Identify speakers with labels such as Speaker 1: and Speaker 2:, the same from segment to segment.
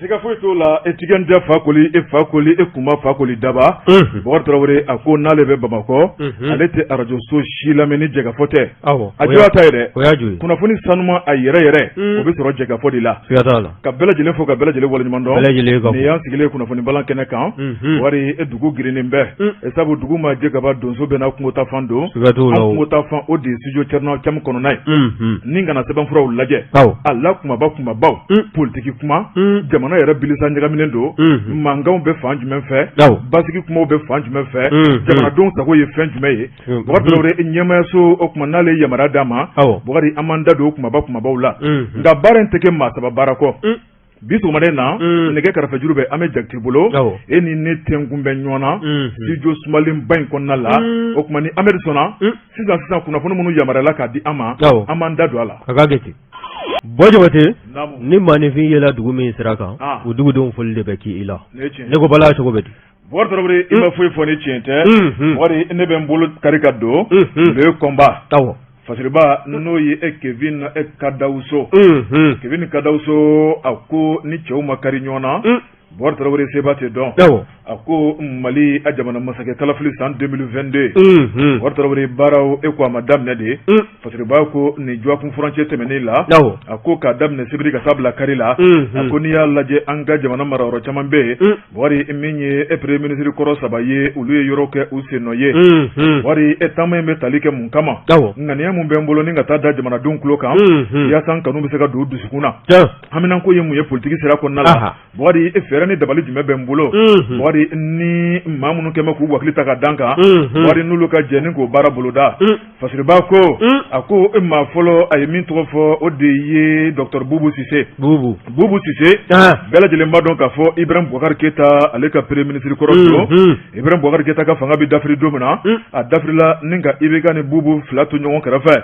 Speaker 1: Siga foyi t'o la etigɛndiya Fakoli e Fakoli e kuma Fakoli Daba Bokari Tarawele a ko n'ale bɛ Bamakɔ ale tɛ radio so si lamɛn ni Jɛgafɔ tɛ a jɔya ta ye dɛ kunnafoni sanuma a yɛrɛ yɛrɛ o bɛ sɔrɔ Jɛgafɔ de la ka bɛɛ lajɛlen fo ka bɛɛ lajɛlen waleɲuman dɔn nin y'an sigilen kunnafoni balan kɛnɛ kan wari dugu girinnen bɛɛ sabu dugu ma Jɛgaba donso bɛɛ n'a kungo ta fan don an kungo ta fan o de ye studio Thierno Thiam kɔnɔna ye ni kana sɛbɛnfuraw lajɛ a la kumabaw politique kuma jamana yɛrɛ bilisa ɲagaminen don mankanw bɛ fan jumɛn fɛ basigi kumaw bɛ fan jumɛn fɛ jamanadenw sago ye fɛn jumɛn ye Bokari Tarawele ɲɛmayaso o kuma n'ale ye yamaruya d'a ma Bokari an m'an da don kumabaw la nka baara in tɛ kɛ maa saba baara kɔ bi sɔgɔmaden na nɛgɛ kɛrɛfɛ juru bɛ an bɛ Jakite bolo e ni ne tɛnkun bɛ ɲɔgɔn na studio sumalenba in kɔnɔna la o kuma ni Amadu sɔnna sisan kunnafoni minnu yamaruyala k'a di an ma an m'an da don a la
Speaker 2: Bɔ Jabate ni maanifin yela dugu min sira kan o dugudenw foli de bɛ k'i la ne ko bala cogo bɛ di
Speaker 1: Bokari Tarawele i ma foyi fɔ ni tiɲɛ tɛ wari ne bɛ n bolo kari ka don le combat fasiriba n'o ye Kevin Kadawuso Kevin Kadawuso a ko ni cɛw ma kari ɲɔgɔn na Bokari Tarawele seba tɛ dɔn a ko Mali a jamana masakɛ kalafili san 2022 Bokari Tarawele baaraw e ko a ma daminɛ de fasiriba ko nin Joakun furancɛ tɛmɛnen la a ko k'a daminɛ sibiri ka taa bila kari la a ko n'i y'a lajɛ an ka jamana marayɔrɔ caman bɛ yen wari min ye premier ministre kɔrɔ 3 ye olu ye yɔrɔ kɛ u sen nɔ ye wari taama in bɛ tali kɛ mun kama ŋaniya mun bɛ n bolo ni ka taa da jamanadenw tulo kan yaasa n kanu bɛ se ka don dusukun na haminanko ye mun ye politique sira kɔnɔna la wari fɛɛrɛ ni dabali jumɛn bɛ n bolo wari ni maa minnu kɛmɛ k'u wakili ta ka dan kan wari n'olu ka jɛ ni k'o baara boloda fasiriba ko a ko maa fɔlɔ a ye min tɔgɔ fɔ o de ye Dr Boubou Cissé Boubou Cissé bɛɛ lajɛlen b'a dɔn k'a fɔ Ibrahim Boubacar Keita ale ka premier ministre kɔrɔ don Ibrahim Boubacar Keita ka fanga bɛ dafiri don min na a dafirila ni ka IBK ni Boubou fila to ɲɔgɔn kɛrɛfɛ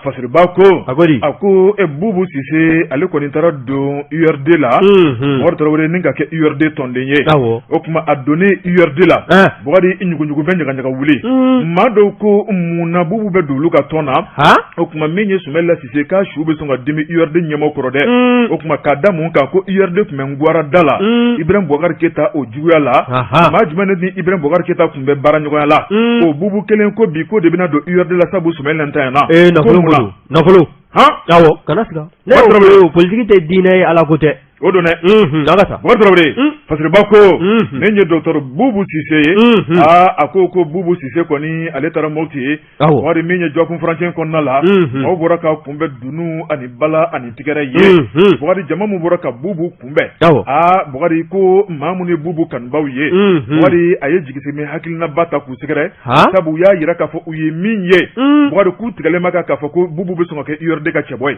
Speaker 1: fasiriba ko a ko Boubou Cissé ale kɔni taara don URD la Bokari Tarawele ni ka kɛ URD tɔnden ye o kuma a donnen URD la Bokari ɲuguɲugu bɛ ɲagaɲaga wuli maa dɔw ko munna Boubou bɛ don olu ka tɔn na o kuma min ye Sumɛla Cissé k'a su bɛ sɔn ka dimi URD ɲɛmɔgɔ kɔrɔ dɛ o kuma k'a da mun kan ko URD tun bɛ Ngwara da la Ibrahim Boubacar Keita o juguya la maa jumɛn ni Ibrahim Boubacar Keita tun bɛ baara ɲɔgɔnya la o Boubou kelen ko bi ko de bɛna don URD la sabu Sumɛla ntanya na
Speaker 2: nafolo kana siga ne y'o politique tɛ diinɛ ye ala ko tɛ
Speaker 1: o don dɛ Bokari Tarawele fasiriba ko ne ye Dr Boubou Cissé ye a ko Boubou Cissé kɔni ale taara Mopti ye wari min ye Joakun furancɛ kɔnɔna la aw bɔra ka kunbɛn dunu ani bala ani tigɛrɛ ye Bokari jama mun bɔra ka Boubou kunbɛn Bokari ko maa mun ye Boubou kanubaw ye Bokari a ye jigisɛmɛ hakilinaba ta k'u sɛgɛrɛ sabu u y'a yira k'a fɔ u ye min ye Bokari k'u tigɛlen ma k'a fɔ ko Boubou bɛ sɔn ka kɛ URD ka cɛbɔ ye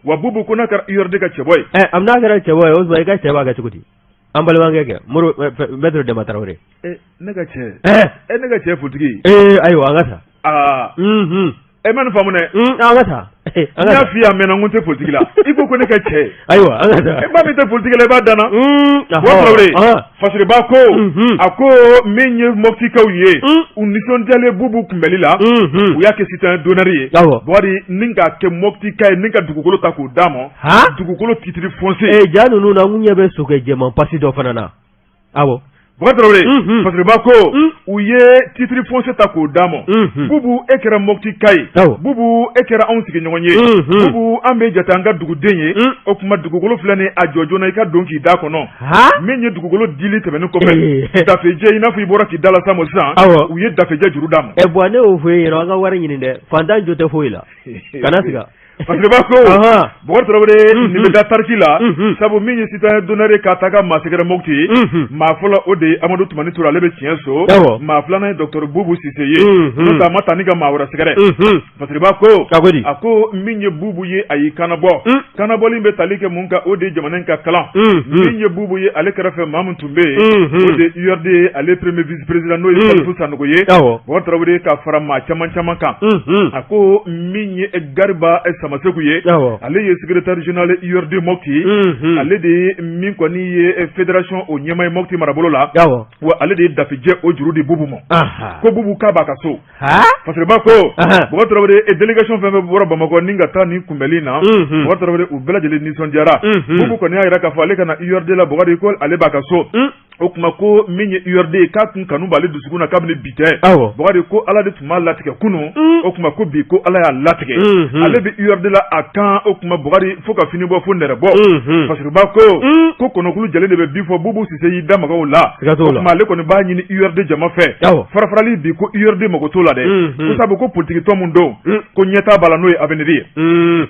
Speaker 1: wa Boubou ko n'a kɛra URD ka cɛbɔ ye
Speaker 2: a n'a kɛra cɛbɔ ye o tuma i ka cɛ b'a kɛ cogo di an balimakɛ kɛ Maître Demba Tarawele
Speaker 1: ne ka cɛ ne ka cɛ politique
Speaker 2: ayiwa an ka taa
Speaker 1: ma nin faamu dɛ
Speaker 2: an ka taa
Speaker 1: n y'a f'i ye a mɛnna n ko n tɛ politique la i ko ne ka cɛ
Speaker 2: ayiwa an ka taa
Speaker 1: maa min tɛ politique la i b'a danna Bokari Tarawele fasiriba ko a ko min ye Moptikaw ye u nisɔndiyalen Boubou kunbɛli la u y'a kɛ citoyen d'honneur ye Bokari ni k'a kɛ Moptika ye ni ka dugukolo ta k'o d'a ma dugukolo titre foncier
Speaker 2: ja ninnu na n ɲɛ bɛ sokɛ jɛman pasi dɔ fana na
Speaker 1: Bokari Tarawele fasiriba ko u ye titre foncier ta k'o d'a ma Boubou e kɛra Moptika ye Boubou e kɛra anw sigiɲɔgɔn ye Boubou an bɛ jate an ka duguden ye o kuma dugukolo filɛ nin a jɔ joona i ka don k'i da kɔnɔ min ye dugukolo dili tɛmɛnen kɔfɛ dafejɛ i n'a fɔ i bɔra k'i da la sa mo sisan u ye dafejɛ juru d'a ma
Speaker 2: bon ne y'o fɔ e ɲɛna an ka wari ɲini dɛ fantan jo tɛ foyi la kana siga
Speaker 1: fasiriba ko Bokari Tarawele nin bɛ da tariki la sabu min ye citoyen d'honneur ye k'a ta ka maa sɛgɛrɛ Mopti maa fɔlɔ o de ye Amadou Toumani Touré ale bɛ tiɲɛ so maa filanan ye Dr Boubou Cissé ye n'o tɛ a ma taa ni ka maa wɛrɛ sɛgɛrɛ fasiriba ko a ko min ye Boubou ye a y'i kanabɔ kanabɔli bɛ tali kɛ mun kan o de ye jamana in ka kalan min ye Boubou ye ale kɛrɛfɛ maa min tun bɛ yen o de ye URD ye ale premier vice président n'o ye Salifou Sanogo ye Bokari Tarawele ka fara maa caman kan a ko min ye Gariba Samaseku ye ale ye secrétaire général URD Mopti ale de min kɔni ye fédération o ɲɛmaa Mopti marabolo la wa ale de dafijɛ o juru di Bubu ma ko Bubu k'a b'a ka so parce que ba ko Boubacar Traoré délégation fɛn fɛn bɔra Bamakɔ ni ka taa ni kunbɛli na Boubacar Traoré u bɛɛ lajɛlen nisɔndiyara Bubu kɔni y'a yira k'a fɔ ale kana URD la Boubacar ko ale b'a ka so o kuma ko min ye URD k'a kun kanu b'ale dusukun na kabini bi tɛ Boubacar ko Ala de tun b'a latigɛ kunun o kuma ko bi ko Ala y'a latigɛ ale bɛ URD la a kan o kuma Boubacar fo ka fini bɔ fo nɛrɛ bɔ parce que ba ko kɔnɔkulu jalen de bɛ bi fɔ Bubu Sise y'i da maga o la o kuma ale kɔni b'a ɲini URD jama fɛ farafarali bi ko URD mago t'o la dɛ ko sabu ko politique tɔn mun don ko ɲɛtaa b'a la n'o ye avenir ye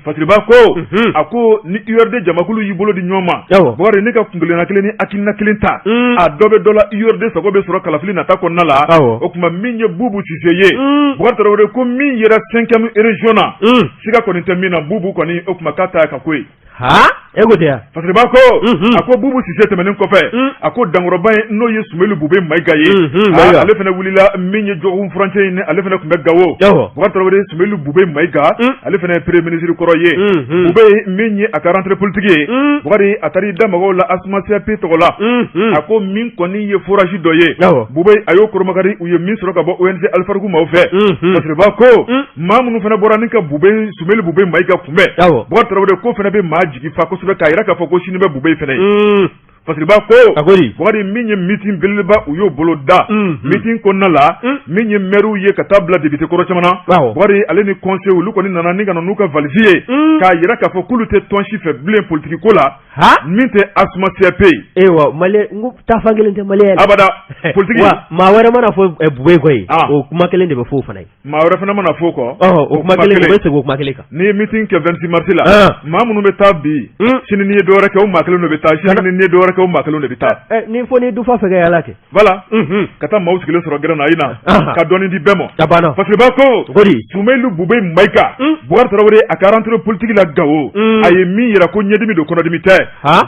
Speaker 1: parce que ba ko a ko ni URD jamakulu y'i bolo di ɲɔgɔn ma Boubacar ne ka kunkelenna kelen ni hakilina kelen ta a dɔ bɛ dɔ la URD sago bɛ sɔrɔ kalafili nata kɔnɔna la o kuma min ye Bubu Sise ye Boubacar Traoré ko min yɛrɛ 5e région na siga kɔni tɛ min na Bubu kɔni o kuma k'a ta ka ko ye parce que ba ko a ko Bubu Sise tɛmɛnen kɔfɛ a ko dankɔrɔba in n'o ye Sumeli Bube Mayiga ye ale fana wulila min ye jɔkun furancɛ in ale fana tun bɛ Gawo Boubacar Traoré Sumeli Bube Mayiga ale fana ye premier ministre kɔrɔ ye Bube min ye a ka rentrée politique ye Boubacar a taara i da mɔgɔw la Asuma CP tɔgɔ la a ko min kɔni ye forage dɔ ye Bube a y'o koromakari u ye min sɔrɔ ka bɔ ONG Alfarku maaw fɛ parce que ba ko maa minnu fana bɔra ni ka Sumeli Bube Mayiga kunbɛn Boubacar Traoré ko fana bɛ maa jigi fa kosɛbɛ k'a yira k'a fɔ ko sini bɛ Bube fana ye parce que ba ko Boubacar min ye meeting belebeleba u y'o bolo da meeting kɔnɔna la min ye maire ye ka taa bila député kɔrɔ caman na Boubacar ale ni conseil olu kɔni nana ni ka na n'u ka valise ye k'a yira k'a fɔ k'olu tɛ tɔn si fɛ bilen politique ko la min tɛ Asuma CP ye
Speaker 2: Malien ta fan kelen tɛ Malien
Speaker 1: abada politique
Speaker 2: maa wɛrɛ mana fɔ Bube ko ye o kuma kelen de bɛ fɔ o fana ye
Speaker 1: maa wɛrɛ fana mana fɔ kɔ
Speaker 2: o kuma kelen de bɛ segin o kuma kelen kan
Speaker 1: ni ye meeting kɛ 26 mars la maa minnu bɛ taa bi sini ni ye dɔwɛrɛ kɛ o maa kelen de bɛ taa sini ni ye dɔwɛrɛ kɛ o maa kelen de bɛ taa
Speaker 2: ni fɔ ni dufa fɛ ka yala kɛ
Speaker 1: voilà ka taa maaw sigilen sɔrɔ gɛrɛ na ayi na ka dɔɔnin di bɛɛ ma parce que ba ko Sumeli Bube Mayiga Boubacar Traoré a ka rentrée politique la Gawo a ye min yira ko ɲɛdimi don kɔnɔdimi tɛ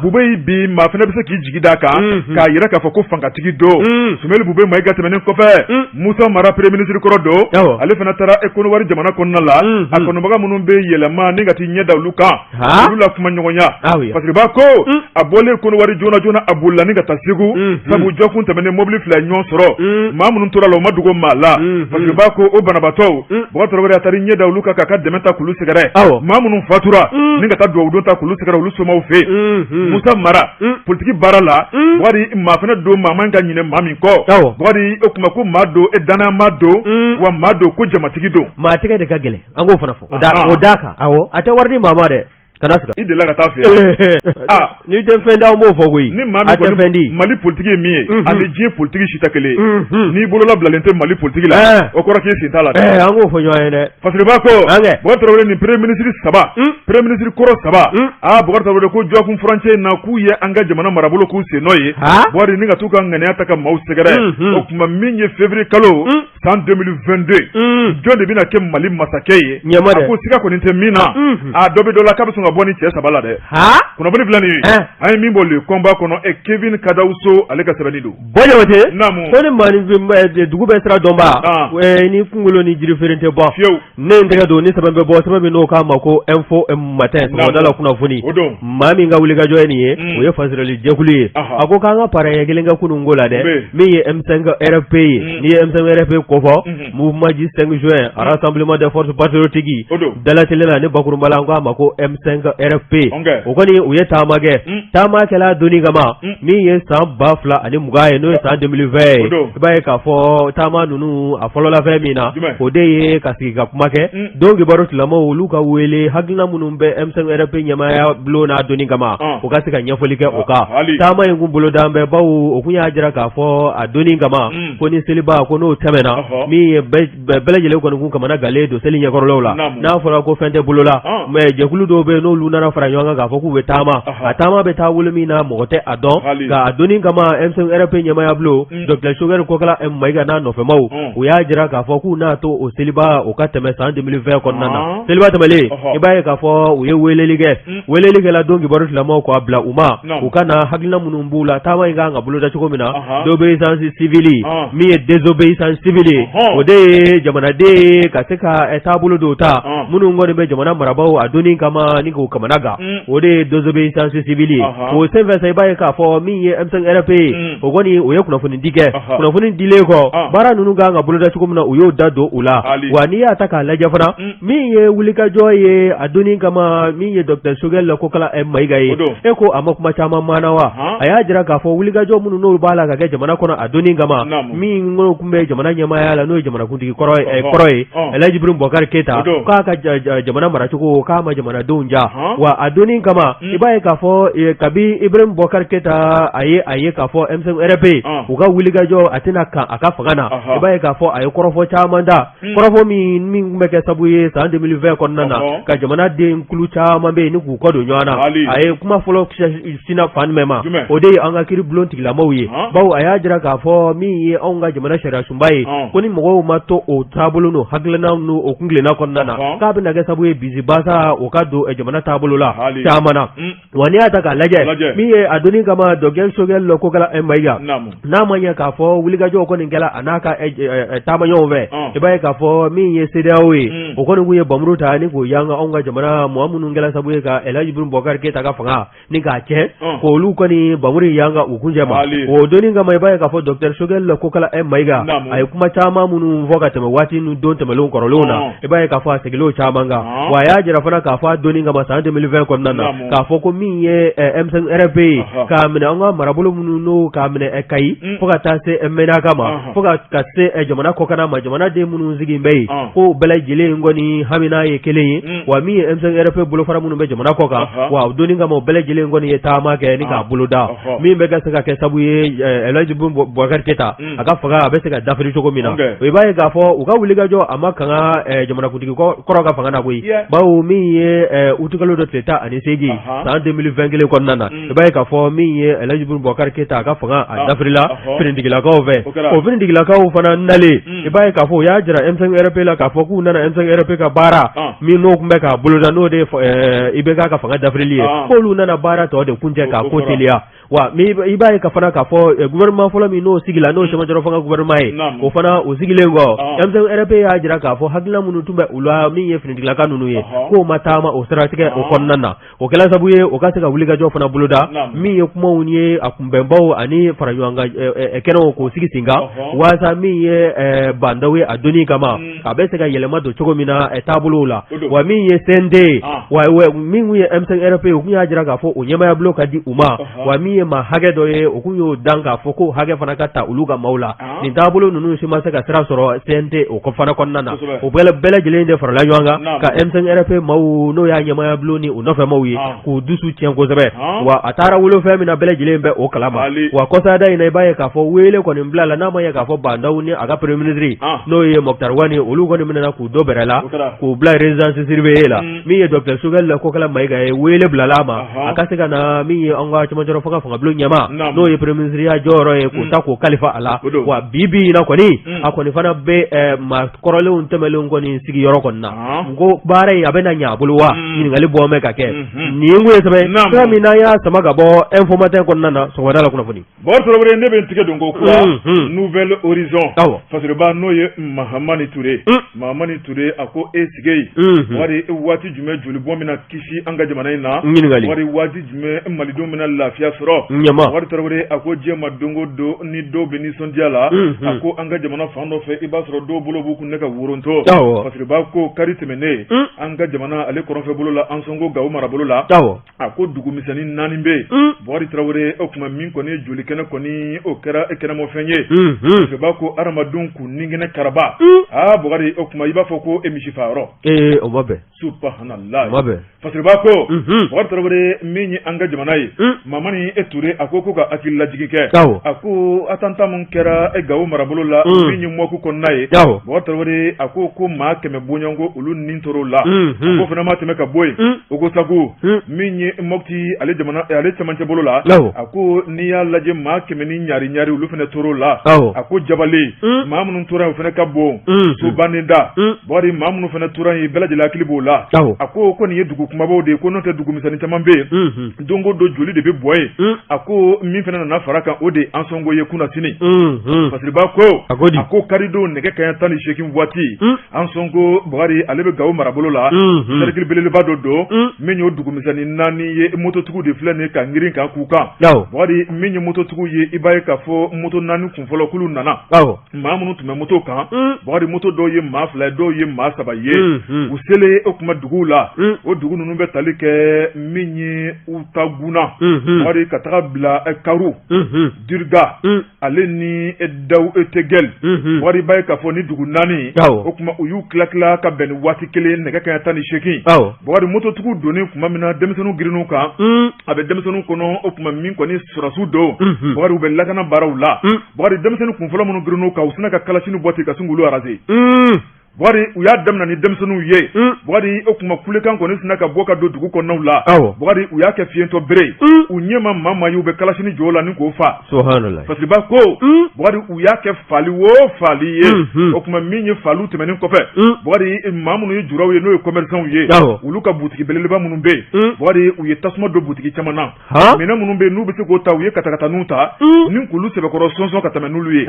Speaker 1: Bube bi maa fana bɛ se k'i jigi d'a kan k'a yira k'a fɔ ko fangatigi don Sumeli Bube Mayiga tɛmɛnen kɔfɛ Musa Mara premier ministre kɔrɔ don ale fana taara ECOWAS jamana kɔnɔna la a kɔnɔbaga minnu bɛ yɛlɛma ni ka t'i ɲɛ da olu kan olu la kuma ɲɔgɔnya parce que ba ko a bɔlen ECOWAS joona a bolila ni ka taa Segu sabu jɔkun tɛmɛnen mobili fila ɲɔgɔn sɔrɔ maa minnu tora la o ma dogo maa la parce que ba ko o banabaatɔw Boubacar Traoré a taara ɲɛ da olu kan k'a ka dɛmɛ ta k'olu sɛgɛrɛ maa minnu fatura ni ka taa dugawu don ta k'olu sɛgɛrɛ olu somaw fɛ Musa Mara politique baara la Boubacar maa fana don maa man ka ɲinɛ maa min kɔ Boubacar o kuma ko maa don danaya maa don wa maa don ko jamatigi don
Speaker 2: maa tɛgɛ de ka gɛlɛn an k'o fana fɔ o da kan a tɛ wari di maa ma dɛ
Speaker 1: i delila ka taa fɛ
Speaker 2: ni tɛ fɛn d'aw m'o fɔ koyi
Speaker 1: ni maa min kɔni Mali politique ye min ye ani diɲɛ politique si tɛ kelen ye n'i bolola bilalen tɛ Mali politique la o kɔrɔ k'i sen t'a la dɛ
Speaker 2: an k'o fɔ ɲɔgɔn ye dɛ
Speaker 1: parce que ba ko Boubacar Traoré ni premier ministre 3 premier ministre kɔrɔ 3 Boubacar Traoré ko jɔkun furancɛ na k'u ye an ka jamana marabolo k'u sen nɔ ye Boubacar ni ka t'u ka ŋaniya ta ka maaw sɛgɛrɛ o kuma min ye février kalo san 2022 jɔn de bɛna kɛ Mali masakɛ ye a ko siga kɔni tɛ min na dɔ bɛ dɔ la k'a bɛ sɔn ka bɔ ni cɛ 3 la dɛ kunnafoni filɛ nin ye an ye min bɔ le combat kɔnɔ Kevin Kadawuso ale ka sɛbɛnni don
Speaker 2: Jabate ko ni maa dugu bɛ sira dɔnba ni kunkolo ni jiri feere tɛ bɔ fiyewu ne n tɛgɛ don ni sɛbɛn bɛ bɔ sɛbɛn min n'o k'a ma ko info matin sɔgɔmada la kunnafoni maa min ka wulikajɔ ye nin ye o ye fasirali jɛkulu ye a ko k'an ka parrain kelen kɛ kunun ko la dɛ min ye M5 RFP ye n'i ye M5 RFP kofɔ mouvement du 5 juin rassemblement des forces patriotiques dalatɛlɛ la ne bakurunba la an k'a ma ko M5 RFP o kɔni u ye taama kɛ taamakɛla donni kama min ye san 2020 ye n'o ye san 2020 ye i b'a ye k'a fɔ taama ninnu a fɔlɔla fɛn min na o de ye ka sigi ka kuma kɛ donc baro tilamaw olu ka wele hakilina minnu bɛ M5 RFP ɲɛmaaya bulon n'a donni kama o ka se ka ɲɛfɔli kɛ o kan taama in kun boloda an bɛɛ bawo o kun y'a jira k'a fɔ a donni kama ko ni seliba ko n'o tɛmɛna min ye bɛɛ lajɛlen kɔni kun kamana gale don seli ɲɛkɔrɔlaw la n'a fɔra ko fɛn tɛ bolola mais jɛkulu dɔw bɛ n'o n'olu nana fara ɲɔgɔn kan k'a fɔ k'u bɛ taama a taama bɛ taa wolo min na mɔgɔ tɛ a dɔn nka a donni kama M5RP ɲɛmaaya bolo Dr Choguel Kokala Mayiga n'a nɔfɛmaw u y'a jira k'a fɔ k'u n'a to o seliba o ka tɛmɛ san 2020 kɔnɔna na seliba tɛmɛlen i b'a ye k'a fɔ u ye weleli kɛla don kibaru tilamaw k'a bila u ma u ka na hakilina minnu b'u la taama in kan ka boloda cogo min na désobéissance civile min ye désobéissance civile o de ye jamanaden ye ka se ka taabolo dɔw ta minnu kɔni bɛ jamana marabaw a donni kama ni k'u kamana gan o de ye désobéissance civile o senfɛ sa i b'a ye k'a fɔ min ye M5RP o kɔni o ye kunnafoni di kɛ kunnafoni dilen kɔ baara ninnu kan ka boloda cogo min na u y'o da don u la wa n'i y'a ta k'a lajɛ fana min ye wulikajɔ ye a donni kama min ye Dr Choguel Kokala Mayiga ye e ko a ma kuma caman maana wa a y'a jira k'a fɔ wulikajɔ minnu n'olu b'a la ka kɛ jamana kɔnɔ a donni kama min kun bɛ jamana ɲɛmaaya la n'o ye jamanakuntigi kɔrɔ ye Elhaji Ibrahim Boubacar Keita k'a ka jamana maracogo k'a ma jamanadenw ja wa a donni kama i b'a ye k'a fɔ kabi Ibrahim Boubacar Keita a ye k'a fɔ M5RP u ka wulikajɔ a tɛna kan a ka fanga na i b'a ye k'a fɔ a ye kɔrɔfɔ caman da kɔrɔfɔ min bɛ kɛ sabu ye san 2020 kɔnɔna na ka jamanaden kulu caman bɛ yen ni k'u kɔ don ɲɔgɔn na a ye kuma fɔlɔ sina fan jumɛn ma o de ye an ka kiiribulon tigilamaw ye bawo a y'a jira k'a fɔ min ye anw ka jamana sariya sunba ye ko ni mɔgɔw ma to o taabolo n'o hakilina n'o o kungilenna kɔnɔna na k'a bɛna kɛ sabu ye bisibasa o ka don jamana taabolo la caman na wa n'i y'a ta k'a lajɛ min ye a donni kama Dr Choguel Kokala Mayiga n'a ma ɲɛ k'a fɔ wulikajɔw kɔni kɛla a n'a ka taamaɲɔgɔnw fɛ i b'a ye k'a fɔ min ye CEDEAO ye o kɔni kun ye bamuru ta ni k'o yanga anw ka jamana mɔgɔ minnu kɛla sabu ye ka Elhaji Ibrahim Boubacar Keita ka fanga ni k'a cɛ k'olu kɔni bamuru yanga u kuncɛ ma o donni kama i b'a ye k'a fɔ Dr Choguel Kokala Mayiga a ye kuma caman minnu fɔ ka tɛmɛ waati ninnu don tɛmɛlenw kɔrɔlenw na i b'a ye k'a fɔ a segilenw caman kan wa a y'a jira fana k'a fɔ a donni kama san 2020 kɔnɔna na k'a fɔ ko min ye M5RP k'a minɛ an ka marabolo minnu n'o k'a minɛ Kayi fo ka taa se Menaka ma fo ka se jamana kɔkanna ma jamanaden minnu sigi bɛ yen ko bɛɛ lajɛlen kɔni hamina ye kelen ye wa min ye M5RP bolofara minnu bɛ jamana kɔ kan wa donni kama o bɛɛ lajɛlen kɔni ye taama kɛ ni k'a boloda min bɛ se ka kɛ sabu ye Elhaji Ibrahim Boubacar Keita a ka fanga a bɛ se ka dafiri cogo min na i b'a ye k'a fɔ u ka wulikajɔ a ma kanga jamanakuntigi kɔrɔ ka fanga na koyi bawo min ye utikalo dɔ tile 18 san 2021 kɔnɔna na i b'a ye k'a fɔ min ye Elhaji Ibrahim Boubacar Keita a ka fanga a dafirila finitigilakaw fɛ o finitigilakaw fana nalen i b'a ye k'a fɔ u y'a jira M5RP la k'a fɔ k'u nana M5RP ka baara min n'o kun bɛ k'a boloda n'o de IBK ka fanga dafirili ye k'olu nana baara tɔ de kuncɛ k'a ko teliya wa i b'a ye ka fana k'a fɔ gouvernement fɔlɔ min n'o sigila n'o cɛmancɛ fanga gouvernement ye o fana o sigilen kɔ M5RP y'a jira k'a fɔ hakilina minnu tun bɛ u la min ye finitigilaka ninnu ye k'o ma taama o siratigɛ o kɔnɔna na o kɛla sabu ye o ka se ka wulikajɔ fana boloda min ye kumaw ye a kunbɛnbaw ani faraɲɔgɔnkan kɛnɛw k'o sigi sen kan waasa min ye bandaw ye a donni kama a bɛ se ka yɛlɛma don cogo min na taabolow la wa min ye CND wa min ye M5RP u kun y'a jira k'a fɔ o ɲɛmaaya bulon ka di u ma wa min ye maa hakɛ dɔ ye o kun y'o dan k'a fɔ ko hakɛ fana ka ta olu ka maaw la nin taabolo ninnu si ma se ka sira sɔrɔ CNT o fana kɔnɔna na o bɛɛ lajɛlen de farala ɲɔgɔn kan ka M5RP maaw n'o y'a ɲɛmaaya bulon ni u nɔfɛ maaw ye k'u dusu tiɲɛ kosɛbɛ wa a taara wolo fɛn min na bɛɛ lajɛlen bɛ o kalama wa kɔsada in na i b'a ye k'a fɔ wele kɔni bila la n'a ma ye k'a fɔ bandaw ni a ka premier ministre n'o ye Mokhtar Wani olu kɔni minɛna k'u dɔ bɛrɛ la k'u bila résidence surveillée la min ye Dr Choguel Kokala Mayiga ye wele bilala a ma a ka se ka na min ye an ka cɛmancɛ fanga bulon ɲɛma n'o ye premier ministre ya jɔyɔrɔ ye k'u ta k'o kalifa a la wa bi na kɔni a kɔni fana bɛ maa kɔrɔlenw tɛmɛlenw kɔni sigiyɔrɔ kɔni na ko baara in a bɛna ɲɛ a bolo wa ɲininkali bɔ mɛn ka kɛ nin ye n ko ye sɛbɛn fɛn min n'an y'a sama ka bɔ info matin kɔnɔna na sɔgɔmada la kunnafoni
Speaker 1: Bɔrɔtɔrɔbere ne bɛ n tigɛ don ko kura Nouvelle Horizon fasiriba n'o ye Mahamani Touré a ko e sigi wari waati jumɛn joli bɔn bɛna kisi an ka jamana in na wari waati jumɛn malidenw bɛna lafiya sɔrɔ wari Tarawele a ko diɲɛ ma don o don ni dɔw bɛ nisɔndiya la a ko an ka jamana fan dɔ fɛ i b'a sɔrɔ dɔw bolo b'u kun ne ka worontɔ fasiriba ko kari tɛmɛnen an ka jamana ale kɔrɔnfɛ bolo la an sɔnko Gawo mara bolo la a ko dugu misɛnnin 4 bɛ Bɔrɔtɔrɔbere Tarawele o tuma min kɔni joli kɛnɛ kɔni o kɛra kɛnɛmafɛn ye fasiriba ko adamadenw k'u ninkɛnɛ karaba Bɔkari o tuma i b'a fɔ ko e misi faayɔrɔ
Speaker 2: o ma bɛn
Speaker 1: subhanallah fasiriba ko Bɔrɔtɔrɔbere min ye an ka jamana ye Mamani e Ture a ko ka hakili lajigi kɛ a ko attentat mun kɛra Gawo marabolo la min ye Mɔku kɔnɔna ye Baba Tarawele a ko maa 100 bɔɲɔgɔnko olu nin tor'o la ko fana ma tɛmɛ ka bɔ yen o ko sago min ye Mopti ale cɛmancɛ bolo la a ko n'i y'a lajɛ maa 100 ni ɲari olu fana tor'o la a ko Jabale maa minnu tora o fana ka bon Sobanida bari maa minnu fana tora yen bɛɛ lajɛlen hakili b'o la a ko nin ye dugu kumabaw de ye ko n'o tɛ dugu misɛnnin caman bɛ yen dongo don joli de bɛ bɔ yen a ko min fana nana fara kan o de an sɔngo ye kunna sini Fasiriba ko a ko karidon nɛgɛ kaɲa 18 waati an sɔngo Bugari ale bɛ Gawo marabolo la cercle belebeleba dɔ don min y'o dugu misɛnnin 4 ye mototigiw de filɛ nin ka ngirin kan k'u kan Bugari min ye mototigiw ye i b'a ye k'a fɔ moto 4 kunfɔlɔ kulu nana maa minnu tun bɛ moto kan Bugari moto dɔw ye maa 2 dɔw ye maa 3 ye u selen o kuma duguw la o dugu ninnu bɛ tali kɛ min ye Utaguna Bugari ka taga bila Karu Dirga ale ni Dawu Tegel Bugari b'a ye k'a fɔ ni dugu 4 o kuma u y'u tila ka bɛn ni waati kelen nɛgɛ kaɲa 18 Bugari mototigiw donnen kuma min na denmisɛnninw girinnu kan a bɛ denmisɛnninw kɔnɔ o kuma min kɔni sɔrɔsiw don Bugari u bɛ lakana baaraw la Bugari denmisɛnnin kunfɔlɔ minnu girinnu kan u sina ka kalasini bɔ ten ka sin k'olu araser Bugari u y'a daminɛ ni denmisɛnninw ye Bugari o kuma kulekan kɔni sina ka bɔ ka don dugu kɔnɔnaw la Bugari u y'a kɛ fiyentɔ bere u ɲɛma maa ye u bɛ kalasini jɔ la ni k'o fa Fasiriba ko Bugari u y'a kɛ fali o fali ye o kuma min ye faliw tɛmɛnen kɔfɛ Bugari maa minnu ye juraw ye n'o ye commerçants ye olu ka butigi belebeleba minnu bɛ yen Bugari u ye tasuma don butigi caman na minɛn minnu bɛ yen n'u bɛ se k'o ta u ye katakataninw ta ni k'olu sɛbɛkɔrɔ sɔnsɔn ka tɛmɛ n'olu ye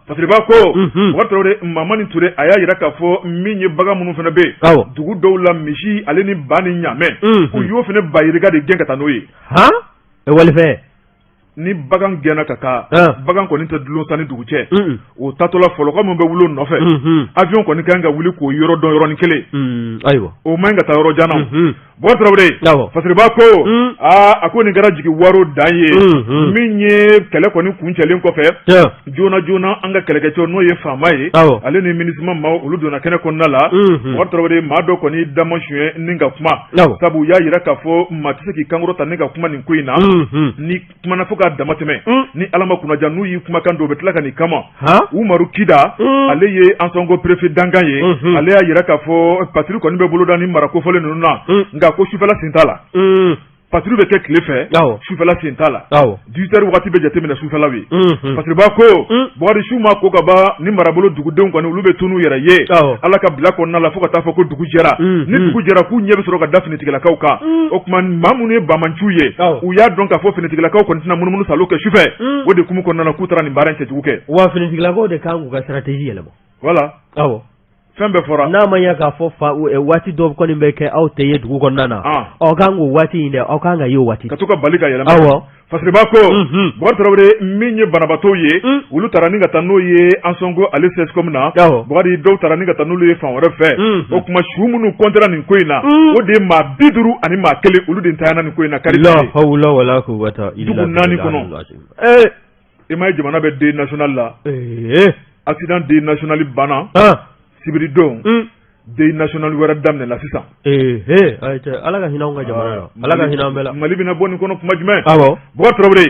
Speaker 1: Fasiriba ko Baba Tarawele Mamani Ture a y'a yira k'a fɔ min ye bagan minnu fana bɛ yen dugu dɔw la misi ale ni ba ni ɲaamɛ u y'o fana bayirika de gɛn ka taa n'o ye
Speaker 2: walifɛ
Speaker 1: ni bagan gɛnna ka taa bagan kɔni tɛ dulon sa ni dugu cɛ o tatɔla fɔlɔ ko min bɛ wuli nɔfɛ avion kɔni kan ka wuli k'o yɔrɔ dɔn yɔrɔnin kelen o man ɲi ka taa yɔrɔ jan na Baba Tarawele Fasiriba ko a ko nin kɛra jigi waro dan ye min ye kɛlɛ kɔni kuncɛlen kɔfɛ joona an ka kɛlɛkɛcɛw n'o ye faama ye ale ni MINUSMA maaw olu donna kɛnɛ kɔnɔna la Baba Tarawele maa dɔ kɔni dama suɲɛ ni ka kuma sabu y'a yira k'a fɔ maa tɛ se k'i kankɔrɔta ni ka kuma nin ko in na ni kumana fo k'a dama tɛmɛ ni Ala ma kunnaja n'u y'i kumakan don u bɛ tila ka nin kama Umaru Kida ale ye an sɔngo préfet dangan ye ale y'a yira k'a fɔ patrouille kɔni bɛ boloda ni mara kofɔlen ninnu na ko sufɛla sen t'a la patrouille bɛ kɛ tile fɛ sufɛla sen t'a la 18h waati bɛ jateminɛ sufɛlaw ye Fasiriba ko Bugari su ma ko ka ban ni marabolo dugudenw kɔni olu bɛ tun'u yɛrɛ ye Ala ka bila kɔnɔna la fo ka taa fɔ ko dugu jɛra ni dugu jɛra k'u ɲɛ bɛ sɔrɔ ka da finitigilakaw kan o tuma maa minnu ye Bamanciw ye u y'a dɔn k'a fɔ finitigilakaw kɔni tɛna munumunu salo kɛ sufɛ o de kumu kɔnɔna na k'u taara nin baara in kɛcogo kɛ
Speaker 2: wa finitigilakaw de kan k'u ka stratégie yɛlɛma
Speaker 1: voilà fɛn bɛɛ fɔra
Speaker 2: n'a ma ɲɛ k'a fɔ waati dɔw kɔni bɛ kɛ aw tɛ ye dugu kɔnɔna na aw kan k'o waati in dɛ aw kan ka ye o waati
Speaker 1: ka to ka bali ka yɛlɛma Fasiriba ko Baba Tarawele min ye banabaatɔw ye olu taara ni ka taa n'o ye an sɔngo ale CSCOM na Bugari dɔw taara ni ka taa n'olu ye fan wɛrɛ fɛ o kuma su minnu kɔntera nin ko in na o de ye maa 50 ani maa 1 olu de ntanyana nin ko in na kari dugu 4 kɔnɔ i ma ye jamana bɛ deuil national la accident deuil national banna Sibiridon deuil national wɛrɛ daminɛ la sisan
Speaker 2: Ala ka hinɛ anw ka jamana la Ala ka hinɛ an bɛɛ la
Speaker 1: Mali bɛna bɔ nin kɔnɔ kuma jumɛn Baba Tarawele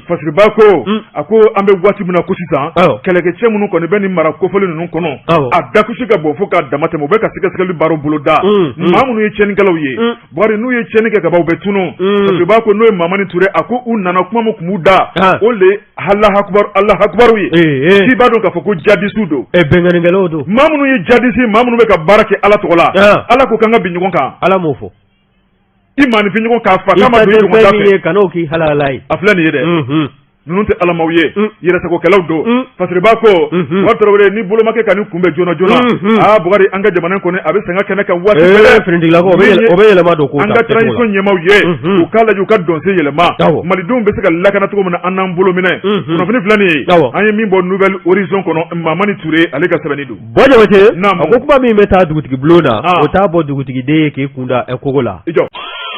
Speaker 1: Fasiriba ko a ko an bɛ waati min na ko sisan kɛlɛkɛcɛ minnu kɔni bɛ nin mara kofɔlen ninnu kɔnɔ a dakusi ka bon fo k'a dama tɛmɛ u bɛ ka sɛgɛsɛgɛli baaraw bolo da maa minnu ye tiɲɛnikɛlaw ye Bugari n'u ye tiɲɛni kɛ ka ban u bɛ tunu Fasiriba ko n'o ye Mamani Ture a ko u nana kuma min kun b'u da o le Allahu Akbar ye k'i b'a dɔn k'a fɔ ko jadisiw don
Speaker 2: bɛnkanikɛlaw don
Speaker 1: maa minnu ye jadisi maa minnu bɛ ka baara kɛ Ala tɔgɔ la Ala ko kan ka bin ɲɔgɔn kan
Speaker 2: Ala m'o fɔ
Speaker 1: i maanifin ɲɔgɔn k'a fa k'a ma bin ɲɔgɔn da fɛ
Speaker 2: kan'o k'i halala ye
Speaker 1: a filɛ nin ye dɛ ninnu tɛ alamaw ye yɛrɛsagokɛlaw don Fasiriba ko Baba Tarawele ni bolomakɛ ka nin kunbɛn joona Bugari an ka jamana kɔni a bɛ sɛgɛn kɛnɛ kan waati bɛɛ
Speaker 2: finitigilakaw o bɛ yɛlɛma don ko
Speaker 1: an ka transition ɲɛmaw ye u k'a lajɛ u ka dɔnsen yɛlɛma malidenw bɛ se ka lakana cogo min na an n'an bolo minɛ kunnafoni filɛ nin ye an ye min bɔ Nouvelle Horizon kɔnɔ Mamani Ture ale ka sɛbɛnni don
Speaker 2: Jabate a ko kuma min bɛ taa dugutigi bulon na o t'a bɔ dugutigiden ye k'i kunda kogo la